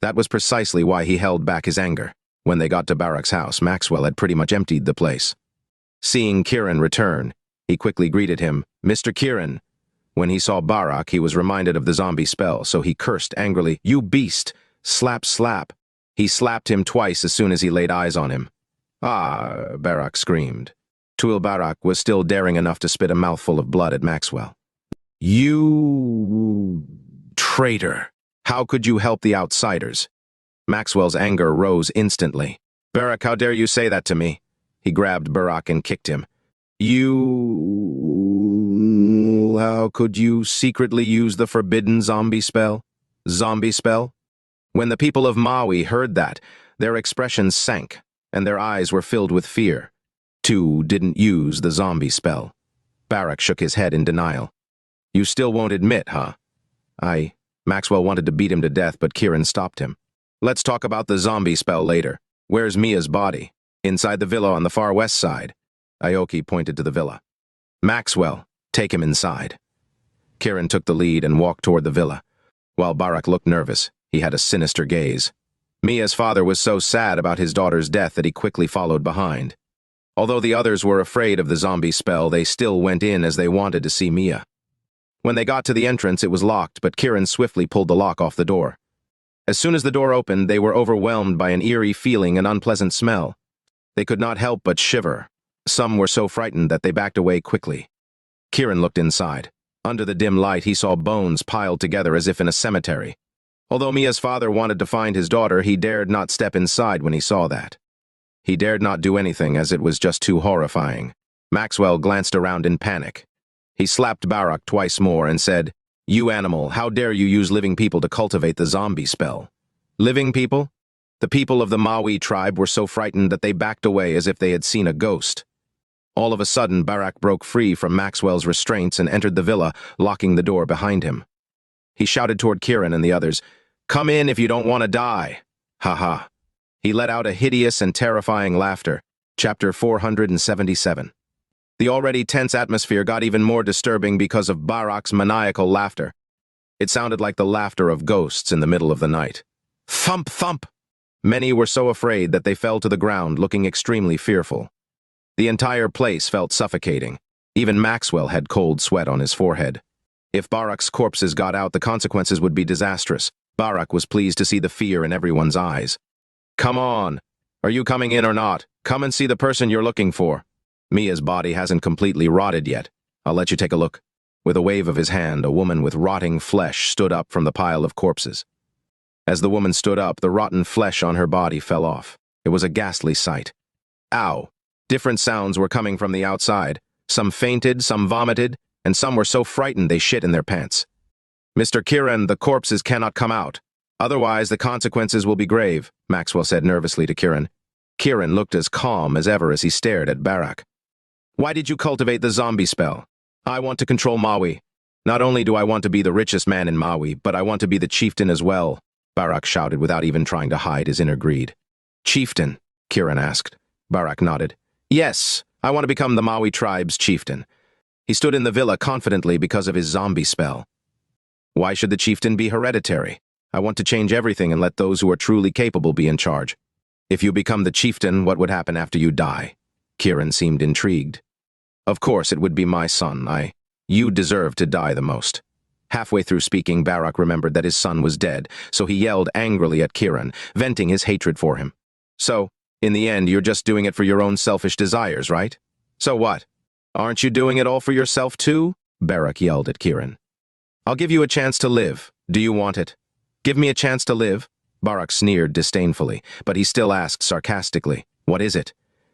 [SPEAKER 1] That was precisely why he held back his anger. When they got to Barak's house, Maxwell had pretty much emptied the place. Seeing Kiran return, he quickly greeted him, Mr. Kiran. When he saw Barak, he was reminded of the zombie spell, so he cursed angrily, You beast! Slap, slap! He slapped him twice as soon as he laid eyes on him. Ah, Barak screamed. Tuil Barak was still daring enough to spit a mouthful of blood at Maxwell. You traitor! How could you help the outsiders? Maxwell's anger rose instantly. Barak, how dare you say that to me? He grabbed Barak and kicked him. How could you secretly use the forbidden zombie spell? Zombie spell? When the people of Maui heard that, their expressions sank, and their eyes were filled with fear. Tu didn't use the zombie spell. Barak shook his head in denial. You still won't admit, huh? Maxwell wanted to beat him to death, but Kiran stopped him. Let's talk about the zombie spell later. Where's Mia's body? Inside the villa on the far west side. Aoki pointed to the villa. Maxwell, take him inside. Kiran took the lead and walked toward the villa. While Barak looked nervous, he had a sinister gaze. Mia's father was so sad about his daughter's death that he quickly followed behind. Although the others were afraid of the zombie spell, they still went in as they wanted to see Mia. When they got to the entrance, it was locked, but Kiran swiftly pulled the lock off the door. As soon as the door opened, they were overwhelmed by an eerie feeling and unpleasant smell. They could not help but shiver. Some were so frightened that they backed away quickly. Kiran looked inside. Under the dim light, he saw bones piled together as if in a cemetery. Although Mia's father wanted to find his daughter, he dared not step inside when he saw that. He dared not do anything as it was just too horrifying. Maxwell glanced around in panic. He slapped Barak twice more and said, You animal, how dare you use living people to cultivate the zombie spell? Living people? The people of the Maui tribe were so frightened that they backed away as if they had seen a ghost. All of a sudden, Barak broke free from Maxwell's restraints and entered the villa, locking the door behind him. He shouted toward Kiran and the others, Come in if you don't want to die. Ha ha. He let out a hideous and terrifying laughter. Chapter 477. The already tense atmosphere got even more disturbing because of Barak's maniacal laughter. It sounded like the laughter of ghosts in the middle of the night. Thump, thump! Many were so afraid that they fell to the ground, looking extremely fearful. The entire place felt suffocating. Even Maxwell had cold sweat on his forehead. If Barak's corpses got out, the consequences would be disastrous. Barak was pleased to see the fear in everyone's eyes. Come on! Are you coming in or not? Come and see the person you're looking for. Mia's body hasn't completely rotted yet. I'll let you take a look. With a wave of his hand, a woman with rotting flesh stood up from the pile of corpses. As the woman stood up, the rotten flesh on her body fell off. It was a ghastly sight. Ow! Different sounds were coming from the outside. Some fainted, some vomited, and some were so frightened they shit in their pants. Mr. Kiran, the corpses cannot come out. Otherwise, the consequences will be grave, Maxwell said nervously to Kiran. Kiran looked as calm as ever as he stared at Barak. Why did you cultivate the zombie spell? I want to control Maui. Not only do I want to be the richest man in Maui, but I want to be the chieftain as well, Barak shouted without even trying to hide his inner greed. Chieftain? Kiran asked. Barak nodded. Yes, I want to become the Maui tribe's chieftain. He stood in the villa confidently because of his zombie spell. Why should the chieftain be hereditary? I want to change everything and let those who are truly capable be in charge. If you become the chieftain, what would happen after you die? Kiran seemed intrigued. Of course, it would be my son. You deserve to die the most. Halfway through speaking, Barak remembered that his son was dead, so he yelled angrily at Kiran, venting his hatred for him. So, in the end, you're just doing it for your own selfish desires, right? So what? Aren't you doing it all for yourself too? Barak yelled at Kiran. I'll give you a chance to live. Do you want it? Give me a chance to live? Barak sneered disdainfully, but he still asked sarcastically, What is it?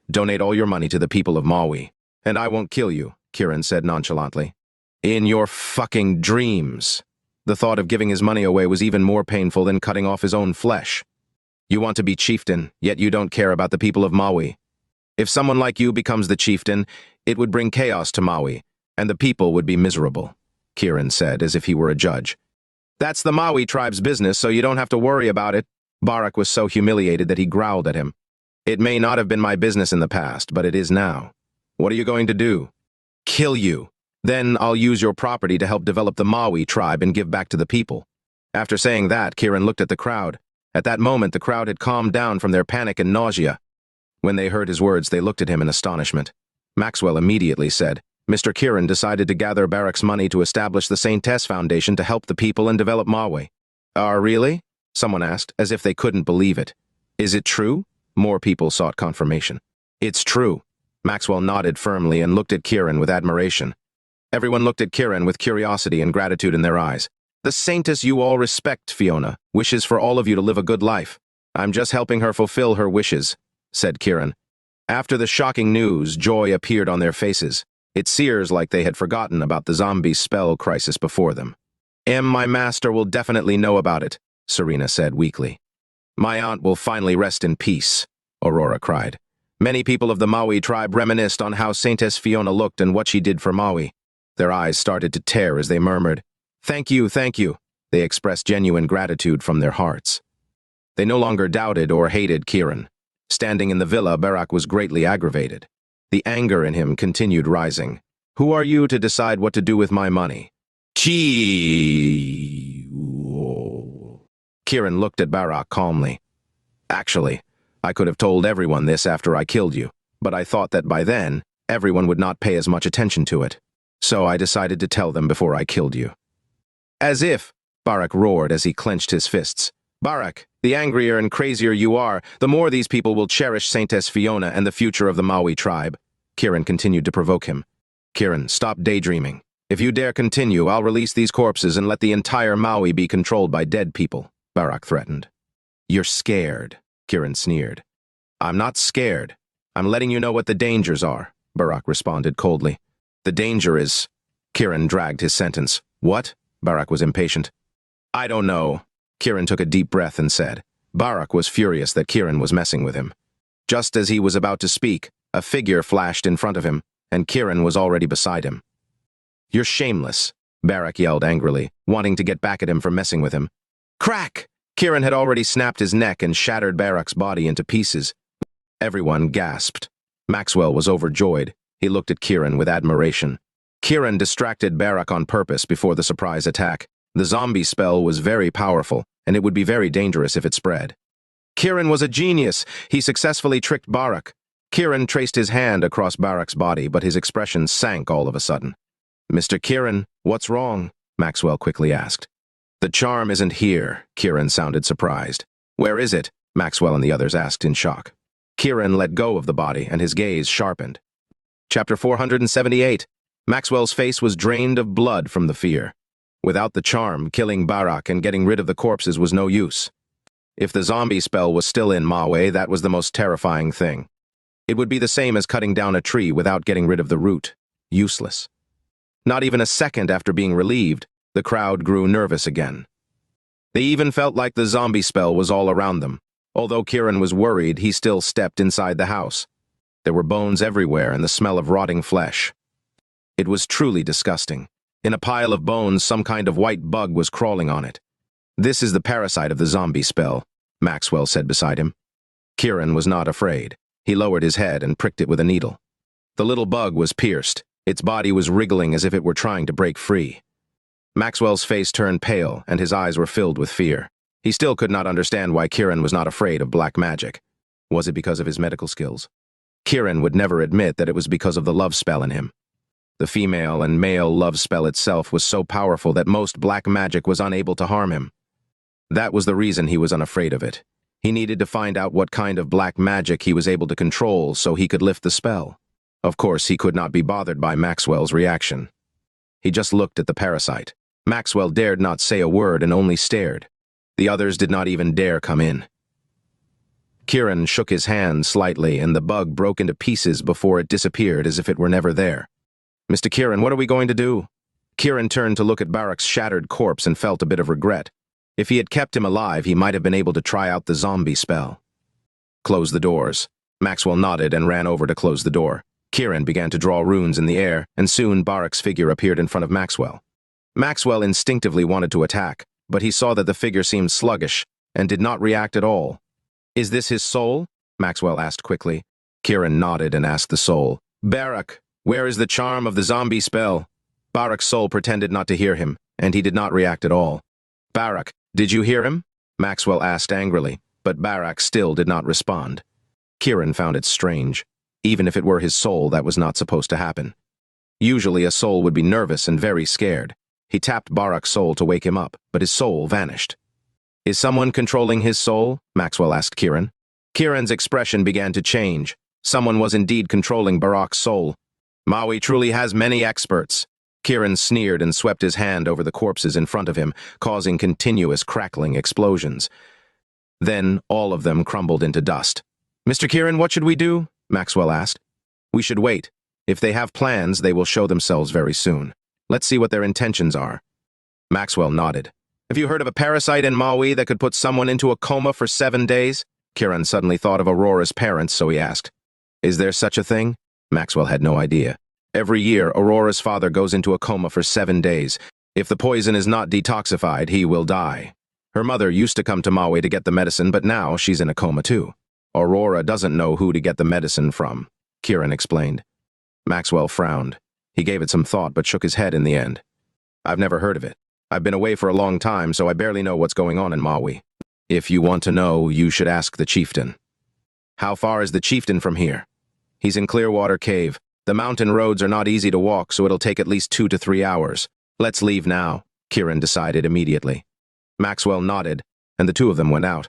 [SPEAKER 1] Donate all your money to the people of Maui. And I won't kill you, Kiran said nonchalantly. In your fucking dreams. The thought of giving his money away was even more painful than cutting off his own flesh. You want to be chieftain, yet you don't care about the people of Maui. If someone like you becomes the chieftain, it would bring chaos to Maui, and the people would be miserable, Kiran said as if he were a judge. That's the Maui tribe's business, so you don't have to worry about it. Barak was so humiliated that he growled at him. It may not have been my business in the past, but it is now. What are you going to do? Kill you. Then I'll use your property to help develop the Maui tribe and give back to the people. After saying that, Kiran looked at the crowd. At that moment, the crowd had calmed down from their panic and nausea. When they heard his words, they looked at him in astonishment. Maxwell immediately said, Mr. Kiran decided to gather Barak's money to establish the Saintess Foundation to help the people and develop Maui. Really? Someone asked, as if they couldn't believe it. Is it true? More people sought confirmation. It's true. Maxwell nodded firmly and looked at Kiran with admiration. Everyone looked at Kiran with curiosity and gratitude in their eyes. The saintess you all respect, Fiona, wishes for all of you to live a good life. I'm just helping her fulfill her wishes, said Kiran. After the shocking news, joy appeared on their faces. It seems like they had forgotten about the zombie spell crisis before them. My master will definitely know about it, Serena said weakly. My aunt will finally rest in peace, Aurora cried. Many people of the Maui tribe reminisced on how Saintess Fiona looked and what she did for Maui. Their eyes started to tear as they murmured, Thank you, thank you. They expressed genuine gratitude from their hearts. They no longer doubted or hated Kiran. Standing in the villa, Barak was greatly aggravated. The anger in him continued rising. Who are you to decide what to do with my money? Chee. Kiran looked at Barak calmly. Actually, I could have told everyone this after I killed you, but I thought that by then, everyone would not pay as much attention to it. So I decided to tell them before I killed you. As if, Barak roared as he clenched his fists. Barak, the angrier and crazier you are, the more these people will cherish Saintess Fiona and the future of the Maui tribe. Kiran continued to provoke him. Kiran, stop daydreaming. If you dare continue, I'll release these corpses and let the entire Maui be controlled by dead people, Barak threatened. You're scared, Kiran sneered. I'm not scared. I'm letting you know what the dangers are, Barak responded coldly. The danger is... Kiran dragged his sentence. What? Barak was impatient. I don't know. Kiran took a deep breath and said. Barak was furious that Kiran was messing with him. Just as he was about to speak, a figure flashed in front of him, and Kiran was already beside him. You're shameless, Barak yelled angrily, wanting to get back at him for messing with him. Crack! Kiran had already snapped his neck and shattered Barak's body into pieces. Everyone gasped. Maxwell was overjoyed. He looked at Kiran with admiration. Kiran distracted Barak on purpose before the surprise attack. The zombie spell was very powerful, and it would be very dangerous if it spread. Kiran was a genius. He successfully tricked Barak. Kiran traced his hand across Barak's body, but his expression sank all of a sudden. "Mr. Kiran, what's wrong?" Maxwell quickly asked. "The charm isn't here," Kiran sounded surprised. "Where is it?" Maxwell and the others asked in shock. Kiran let go of the body, and his gaze sharpened. Chapter 478. Maxwell's face was drained of blood from the fear. Without the charm, killing Barak and getting rid of the corpses was no use. If the zombie spell was still in Maui, that was the most terrifying thing. It would be the same as cutting down a tree without getting rid of the root. Useless. Not even a second after being relieved, the crowd grew nervous again. They even felt like the zombie spell was all around them. Although Kiran was worried, he still stepped inside the house. There were bones everywhere and the smell of rotting flesh. It was truly disgusting. In a pile of bones, some kind of white bug was crawling on it. "This is the parasite of the zombie spell," Maxwell said beside him. Kiran was not afraid. He lowered his head and pricked it with a needle. The little bug was pierced. Its body was wriggling as if it were trying to break free. Maxwell's face turned pale, and his eyes were filled with fear. He still could not understand why Kiran was not afraid of black magic. Was it because of his medical skills? Kiran would never admit that it was because of the love spell in him. The female and male love spell itself was so powerful that most black magic was unable to harm him. That was the reason he was unafraid of it. He needed to find out what kind of black magic he was able to control so he could lift the spell. Of course, he could not be bothered by Maxwell's reaction. He just looked at the parasite. Maxwell dared not say a word and only stared. The others did not even dare come in. Kiran shook his hand slightly, and the bug broke into pieces before it disappeared as if it were never there. "Mr. Kiran, what are we going to do?" Kiran turned to look at Barak's shattered corpse and felt a bit of regret. If he had kept him alive, he might have been able to try out the zombie spell. "Close the doors." Maxwell nodded and ran over to close the door. Kiran began to draw runes in the air, and soon Barak's figure appeared in front of Maxwell. Maxwell instinctively wanted to attack, but he saw that the figure seemed sluggish and did not react at all. "Is this his soul?" Maxwell asked quickly. Kiran nodded and asked the soul, "Barak, where is the charm of the zombie spell?" Barak's soul pretended not to hear him, and he did not react at all. "Barak, did you hear him?" Maxwell asked angrily, but Barak still did not respond. Kiran found it strange. Even if it were his soul, that was not supposed to happen. Usually a soul would be nervous and very scared. He tapped Barak's soul to wake him up, but his soul vanished. "Is someone controlling his soul?" Maxwell asked Kiran. Kiran's expression began to change. Someone was indeed controlling Barak's soul. "Maui truly has many experts." Kiran sneered and swept his hand over the corpses in front of him, causing continuous crackling explosions. Then all of them crumbled into dust. "Mr. Kiran, what should we do?" Maxwell asked. "We should wait. If they have plans, they will show themselves very soon. Let's see what their intentions are." Maxwell nodded. "Have you heard of a parasite in Maui that could put someone into a coma for 7 days? Kiran suddenly thought of Aurora's parents, so he asked, "Is there such a thing?" Maxwell had no idea. Every year, Aurora's father goes into a coma for 7 days. If the poison is not detoxified, he will die. Her mother used to come to Maui to get the medicine, but now she's in a coma too. Aurora doesn't know who to get the medicine from, Kiran explained. Maxwell frowned. He gave it some thought, but shook his head in the end. "I've never heard of it. I've been away for a long time, so I barely know what's going on in Maui. If you want to know, you should ask the chieftain." "How far is the chieftain from here?" "He's in Clearwater Cave. The mountain roads are not easy to walk, so it'll take at least 2 to 3 hours. Let's leave now," Kiran decided immediately. Maxwell nodded, and the two of them went out.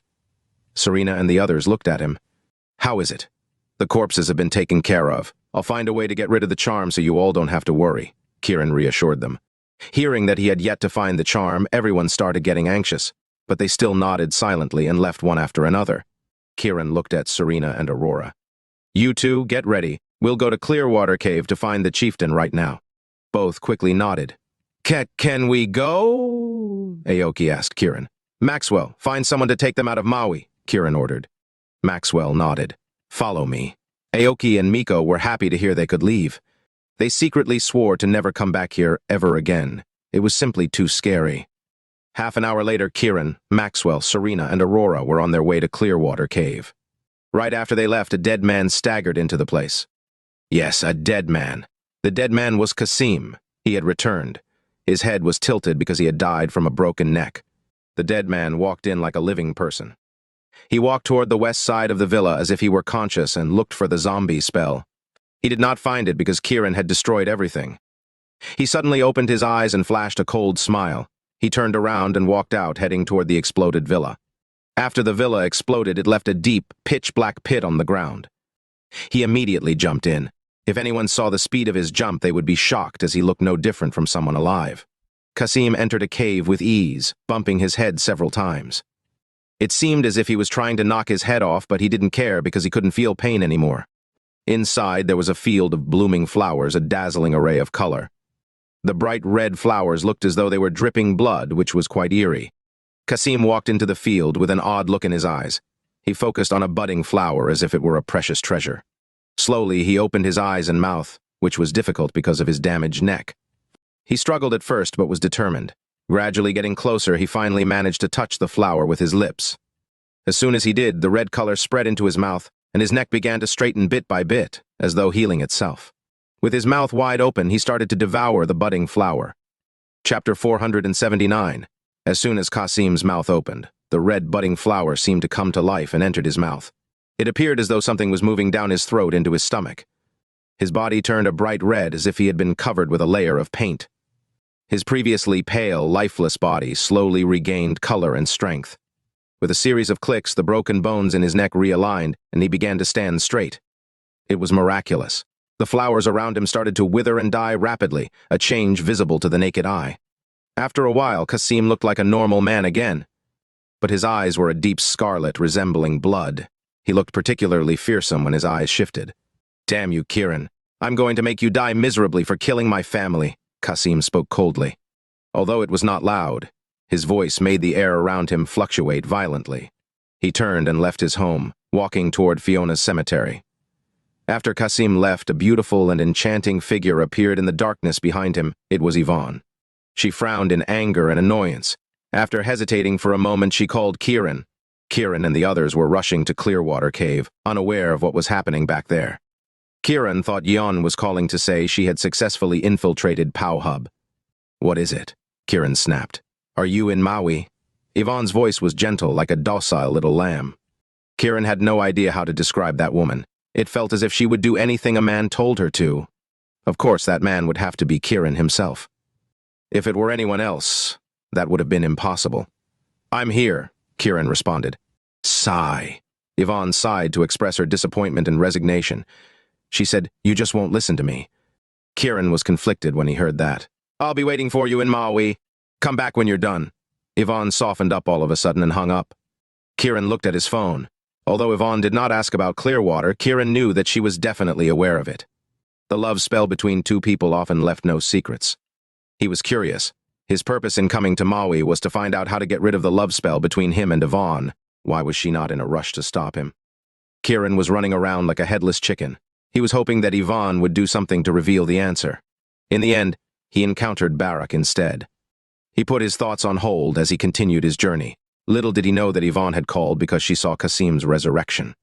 [SPEAKER 1] Serena and the others looked at him. "How is it?" "The corpses have been taken care of. I'll find a way to get rid of the charm so you all don't have to worry," Kiran reassured them. Hearing that he had yet to find the charm, everyone started getting anxious, but they still nodded silently and left one after another. Kiran looked at Serena and Aurora. "You two, get ready. We'll go to Clearwater Cave to find the chieftain right now." Both quickly nodded. Can we go?" Aoki asked Kiran. "Maxwell, find someone to take them out of Maui," Kiran ordered. Maxwell nodded. "Follow me." Aoki and Miko were happy to hear they could leave. They secretly swore to never come back here ever again. It was simply too scary. Half an hour later, Kiran, Maxwell, Serena, and Aurora were on their way to Clearwater Cave. Right after they left, a dead man staggered into the place. Yes, a dead man. The dead man was Kasim. He had returned. His head was tilted because he had died from a broken neck. The dead man walked in like a living person. He walked toward the west side of the villa as if he were conscious and looked for the zombie spell. He did not find it because Kiran had destroyed everything. He suddenly opened his eyes and flashed a cold smile. He turned around and walked out, heading toward the exploded villa. After the villa exploded, it left a deep, pitch-black pit on the ground. He immediately jumped in. If anyone saw the speed of his jump, they would be shocked, as he looked no different from someone alive. Qasim entered a cave with ease, bumping his head several times. It seemed as if he was trying to knock his head off, but he didn't care because he couldn't feel pain anymore. Inside, there was a field of blooming flowers, a dazzling array of color. The bright red flowers looked as though they were dripping blood, which was quite eerie. Qasim walked into the field with an odd look in his eyes. He focused on a budding flower as if it were a precious treasure. Slowly, he opened his eyes and mouth, which was difficult because of his damaged neck. He struggled at first, but was determined. Gradually getting closer, he finally managed to touch the flower with his lips. As soon as he did, the red color spread into his mouth, and his neck began to straighten bit by bit, as though healing itself. With his mouth wide open, he started to devour the budding flower. Chapter 479. As soon as Qasim's mouth opened, the red budding flower seemed to come to life and entered his mouth. It appeared as though something was moving down his throat into his stomach. His body turned a bright red as if he had been covered with a layer of paint. His previously pale, lifeless body slowly regained color and strength. With a series of clicks, the broken bones in his neck realigned, and he began to stand straight. It was miraculous. The flowers around him started to wither and die rapidly, a change visible to the naked eye. After a while, Qasim looked like a normal man again. But his eyes were a deep scarlet resembling blood. He looked particularly fearsome when his eyes shifted. "Damn you, Kiran. I'm going to make you die miserably for killing my family," Qasim spoke coldly. Although it was not loud, his voice made the air around him fluctuate violently. He turned and left his home, walking toward Fiona's cemetery. After Qasim left, a beautiful and enchanting figure appeared in the darkness behind him. It was Yvonne. She frowned in anger and annoyance. After hesitating for a moment, she called Kiran. Kiran and the others were rushing to Clearwater Cave, unaware of what was happening back there. Kiran thought Yon was calling to say she had successfully infiltrated Pow Hub. "What is it?" Kiran snapped. "Are you in Maui?" Yvonne's voice was gentle, like a docile little lamb. Kiran had no idea how to describe that woman. It felt as if she would do anything a man told her to. Of course, that man would have to be Kiran himself. If it were anyone else, that would have been impossible. "I'm here," Kiran responded. Sigh. Yvonne sighed to express her disappointment and resignation. She said, "You just won't listen to me." Kiran was conflicted when he heard that. "I'll be waiting for you in Maui. Come back when you're done." Yvonne softened up all of a sudden and hung up. Kiran looked at his phone. Although Yvonne did not ask about Clearwater, Kiran knew that she was definitely aware of it. The love spell between two people often left no secrets. He was curious. His purpose in coming to Maui was to find out how to get rid of the love spell between him and Yvonne. Why was she not in a rush to stop him? Kiran was running around like a headless chicken. He was hoping that Yvonne would do something to reveal the answer. In the end, he encountered Barak instead. He put his thoughts on hold as he continued his journey. Little did he know that Yvonne had called because she saw Qasim's resurrection.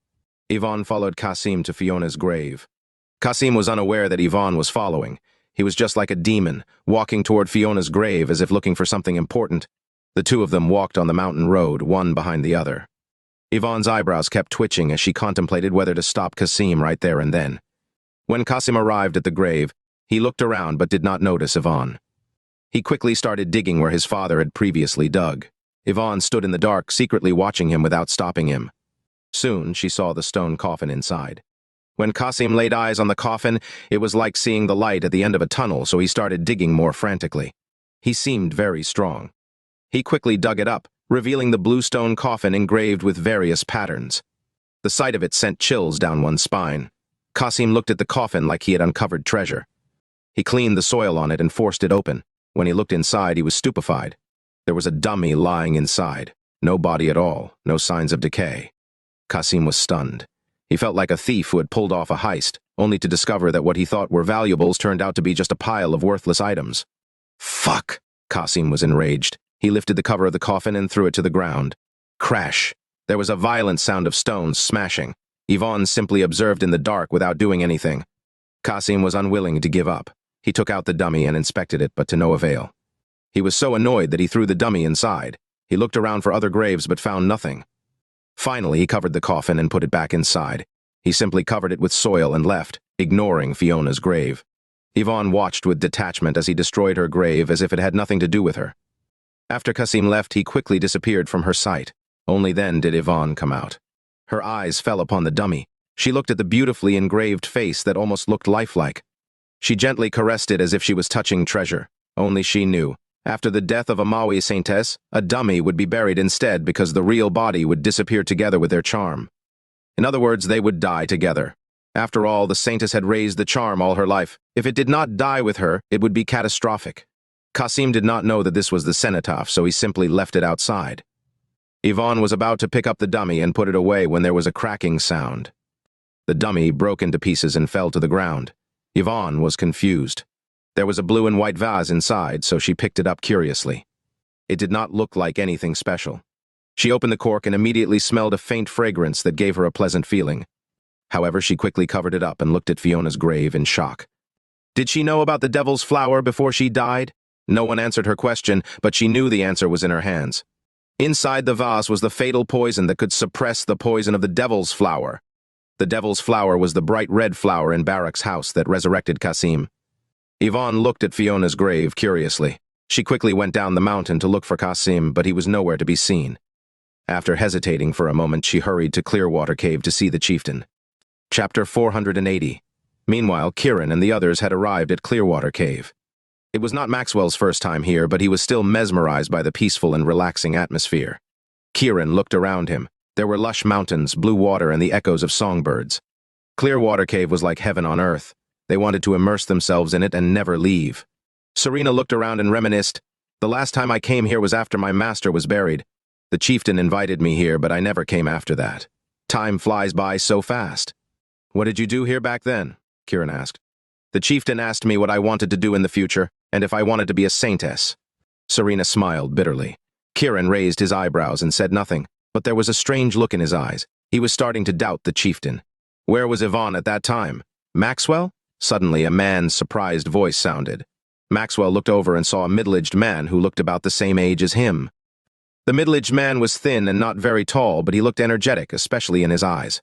[SPEAKER 1] Yvonne followed Qasim to Fiona's grave. Qasim was unaware that Yvonne was following. He was just like a demon, walking toward Fiona's grave as if looking for something important. The two of them walked on the mountain road, one behind the other. Yvonne's eyebrows kept twitching as she contemplated whether to stop Qasim right there and then. When Qasim arrived at the grave, he looked around but did not notice Yvonne. He quickly started digging where his father had previously dug. Yvonne stood in the dark, secretly watching him without stopping him. Soon, she saw the stone coffin inside. When Qasim laid eyes on the coffin, it was like seeing the light at the end of a tunnel, so he started digging more frantically. He seemed very strong. He quickly dug it up, revealing the blue stone coffin engraved with various patterns. The sight of it sent chills down one's spine. Qasim looked at the coffin like he had uncovered treasure. He cleaned the soil on it and forced it open. When he looked inside, he was stupefied. There was a dummy lying inside. No body at all, no signs of decay. Qasim was stunned. He felt like a thief who had pulled off a heist, only to discover that what he thought were valuables turned out to be just a pile of worthless items. "Fuck!" Qasim was enraged. He lifted the cover of the coffin and threw it to the ground. Crash! There was a violent sound of stones smashing. Yvonne simply observed in the dark without doing anything. Qasim was unwilling to give up. He took out the dummy and inspected it, but to no avail. He was so annoyed that he threw the dummy inside. He looked around for other graves but found nothing. Finally, he covered the coffin and put it back inside. He simply covered it with soil and left, ignoring Fiona's grave. Yvonne watched with detachment as he destroyed her grave as if it had nothing to do with her. After Kasim left, he quickly disappeared from her sight. Only then did Yvonne come out. Her eyes fell upon the dummy. She looked at the beautifully engraved face that almost looked lifelike. She gently caressed it as if she was touching treasure. Only she knew. After the death of a Maui saintess, a dummy would be buried instead because the real body would disappear together with their charm. In other words, they would die together. After all, the saintess had raised the charm all her life. If it did not die with her, it would be catastrophic. Kasim did not know that this was the cenotaph, so he simply left it outside. Yvonne was about to pick up the dummy and put it away when there was a cracking sound. The dummy broke into pieces and fell to the ground. Yvonne was confused. There was a blue and white vase inside, so she picked it up curiously. It did not look like anything special. She opened the cork and immediately smelled a faint fragrance that gave her a pleasant feeling. However, she quickly covered it up and looked at Fiona's grave in shock. Did she know about the devil's flower before she died? No one answered her question, but she knew the answer was in her hands. Inside the vase was the fatal poison that could suppress the poison of the devil's flower. The devil's flower was the bright red flower in Barak's house that resurrected Kasim. Yvonne looked at Fiona's grave curiously. She quickly went down the mountain to look for Kasim, but he was nowhere to be seen. After hesitating for a moment, she hurried to Clearwater Cave to see the chieftain. Chapter 480. Meanwhile, Kiran and the others had arrived at Clearwater Cave. It was not Maxwell's first time here, but he was still mesmerized by the peaceful and relaxing atmosphere. Kiran looked around him. There were lush mountains, blue water, and the echoes of songbirds. Clearwater Cave was like heaven on earth. They wanted to immerse themselves in it and never leave. Serena looked around and reminisced. The last time I came here was after my master was buried. The chieftain invited me here, but I never came after that. Time flies by so fast. What did you do here back then? Kiran asked. The chieftain asked me what I wanted to do in the future, and if I wanted to be a saintess. Serena smiled bitterly. Kiran raised his eyebrows and said nothing, but there was a strange look in his eyes. He was starting to doubt the chieftain. Where was Yvonne at that time? Maxwell? Suddenly, a man's surprised voice sounded. Maxwell looked over and saw a middle-aged man who looked about the same age as him. The middle-aged man was thin and not very tall, but he looked energetic, especially in his eyes.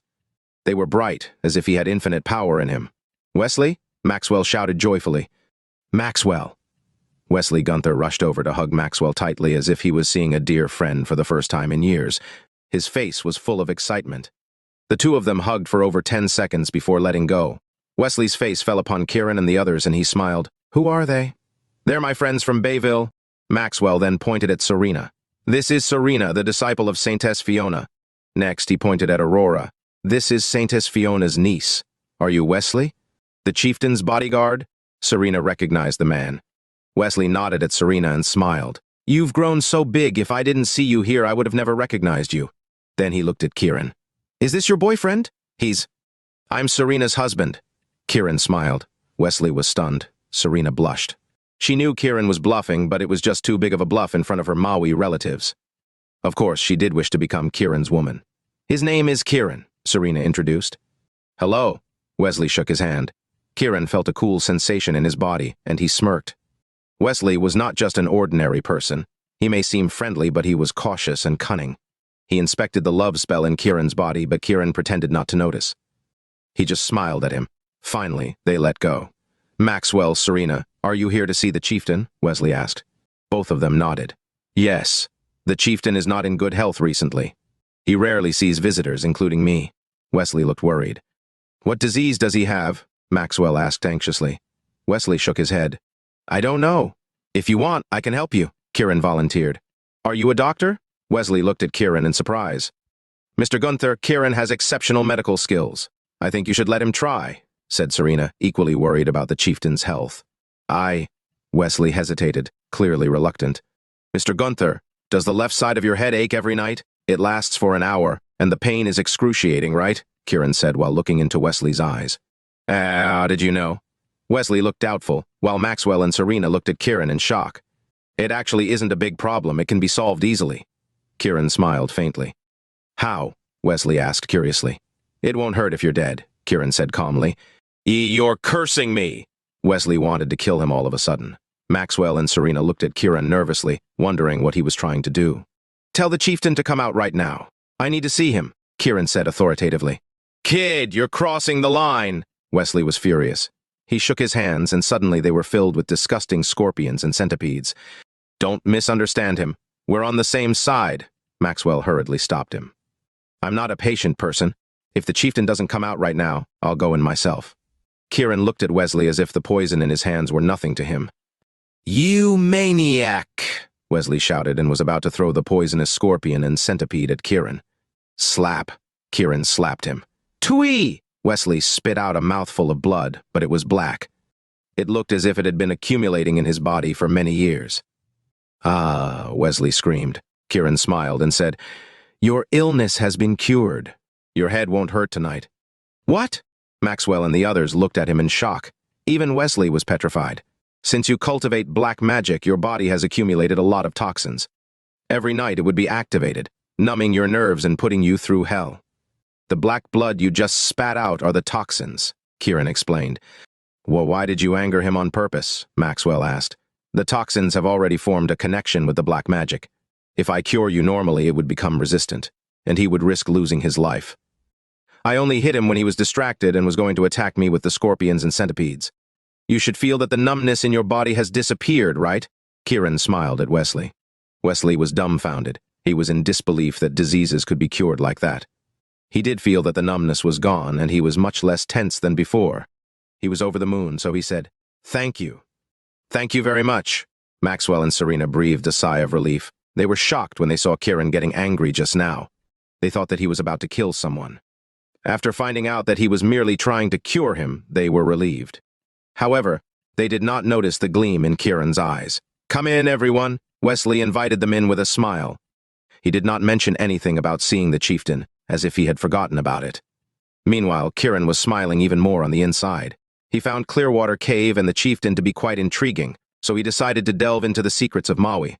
[SPEAKER 1] They were bright, as if he had infinite power in him. Wesley? Maxwell shouted joyfully. Maxwell! Wesley Gunther rushed over to hug Maxwell tightly as if he was seeing a dear friend for the first time in years. His face was full of excitement. The two of them hugged for over 10 seconds before letting go. Wesley's face fell upon Kiran and the others, and he smiled. Who are they? They're my friends from Bayville. Maxwell then pointed at Serena. This is Serena, the disciple of Saintess Fiona. Next, he pointed at Aurora. This is Saintess Fiona's niece. Are you Wesley? The chieftain's bodyguard? Serena recognized the man. Wesley nodded at Serena and smiled. You've grown so big, if I didn't see you here, I would have never recognized you. Then he looked at Kiran. Is this your boyfriend? I'm Serena's husband. Kiran smiled. Wesley was stunned. Serena blushed. She knew Kiran was bluffing, but it was just too big of a bluff in front of her Maui relatives. Of course, she did wish to become Kiran's woman. His name is Kiran, Serena introduced. Hello. Wesley shook his hand. Kiran felt a cool sensation in his body, and he smirked. Wesley was not just an ordinary person. He may seem friendly, but he was cautious and cunning. He inspected the love spell in Kiran's body, but Kiran pretended not to notice. He just smiled at him. Finally, they let go. Maxwell, Serena, are you here to see the chieftain? Wesley asked. Both of them nodded. Yes. The chieftain is not in good health recently. He rarely sees visitors, including me. Wesley looked worried. What disease does he have? Maxwell asked anxiously. Wesley shook his head. I don't know. If you want, I can help you, Kiran volunteered. Are you a doctor? Wesley looked at Kiran in surprise. Mr. Gunther, Kiran has exceptional medical skills. I think you should let him try, said Serena, equally worried about the chieftain's health. Wesley hesitated, clearly reluctant. Mr. Gunther, does the left side of your head ache every night? It lasts for an hour, and the pain is excruciating, right? Kiran said while looking into Wesley's eyes. How did you know? Wesley looked doubtful, while Maxwell and Serena looked at Kiran in shock. It actually isn't a big problem. It can be solved easily. Kiran smiled faintly. How? Wesley asked curiously. It won't hurt if you're dead, Kiran said calmly. You're cursing me! Wesley wanted to kill him all of a sudden. Maxwell and Serena looked at Kiran nervously, wondering what he was trying to do. "Tell the chieftain to come out right now. I need to see him," Kiran said authoritatively. "Kid, you're crossing the line!" Wesley was furious. He shook his hands, and suddenly they were filled with disgusting scorpions and centipedes. "Don't misunderstand him. We're on the same side," Maxwell hurriedly stopped him. "I'm not a patient person. If the chieftain doesn't come out right now, I'll go in myself." Kiran looked at Wesley as if the poison in his hands were nothing to him. "You maniac!" Wesley shouted and was about to throw the poisonous scorpion and centipede at Kiran. Slap! Kiran slapped him. "Twee!" Wesley spit out a mouthful of blood, but it was black. It looked as if it had been accumulating in his body for many years. "Ah," Wesley screamed. Kiran smiled and said, "Your illness has been cured. Your head won't hurt tonight." "What?" Maxwell and the others looked at him in shock. Even Wesley was petrified. "Since you cultivate black magic, your body has accumulated a lot of toxins. Every night it would be activated, numbing your nerves and putting you through hell. The black blood you just spat out are the toxins," Kiran explained. "Well, why did you anger him on purpose?" Maxwell asked. "The toxins have already formed a connection with the black magic. If I cure you normally, it would become resistant, and he would risk losing his life. I only hit him when he was distracted and was going to attack me with the scorpions and centipedes. You should feel that the numbness in your body has disappeared, right?" Kiran smiled at Wesley. Wesley was dumbfounded. He was in disbelief that diseases could be cured like that. He did feel that the numbness was gone, and he was much less tense than before. He was over the moon, so he said, "Thank you." "Thank you very much." Maxwell and Serena breathed a sigh of relief. They were shocked when they saw Kiran getting angry just now. They thought that he was about to kill someone. After finding out that he was merely trying to cure him, they were relieved. However, they did not notice the gleam in Kiran's eyes. "Come in, everyone." Wesley invited them in with a smile. He did not mention anything about seeing the chieftain, as if he had forgotten about it. Meanwhile, Kiran was smiling even more on the inside. He found Clearwater Cave and the chieftain to be quite intriguing, so he decided to delve into the secrets of Maui.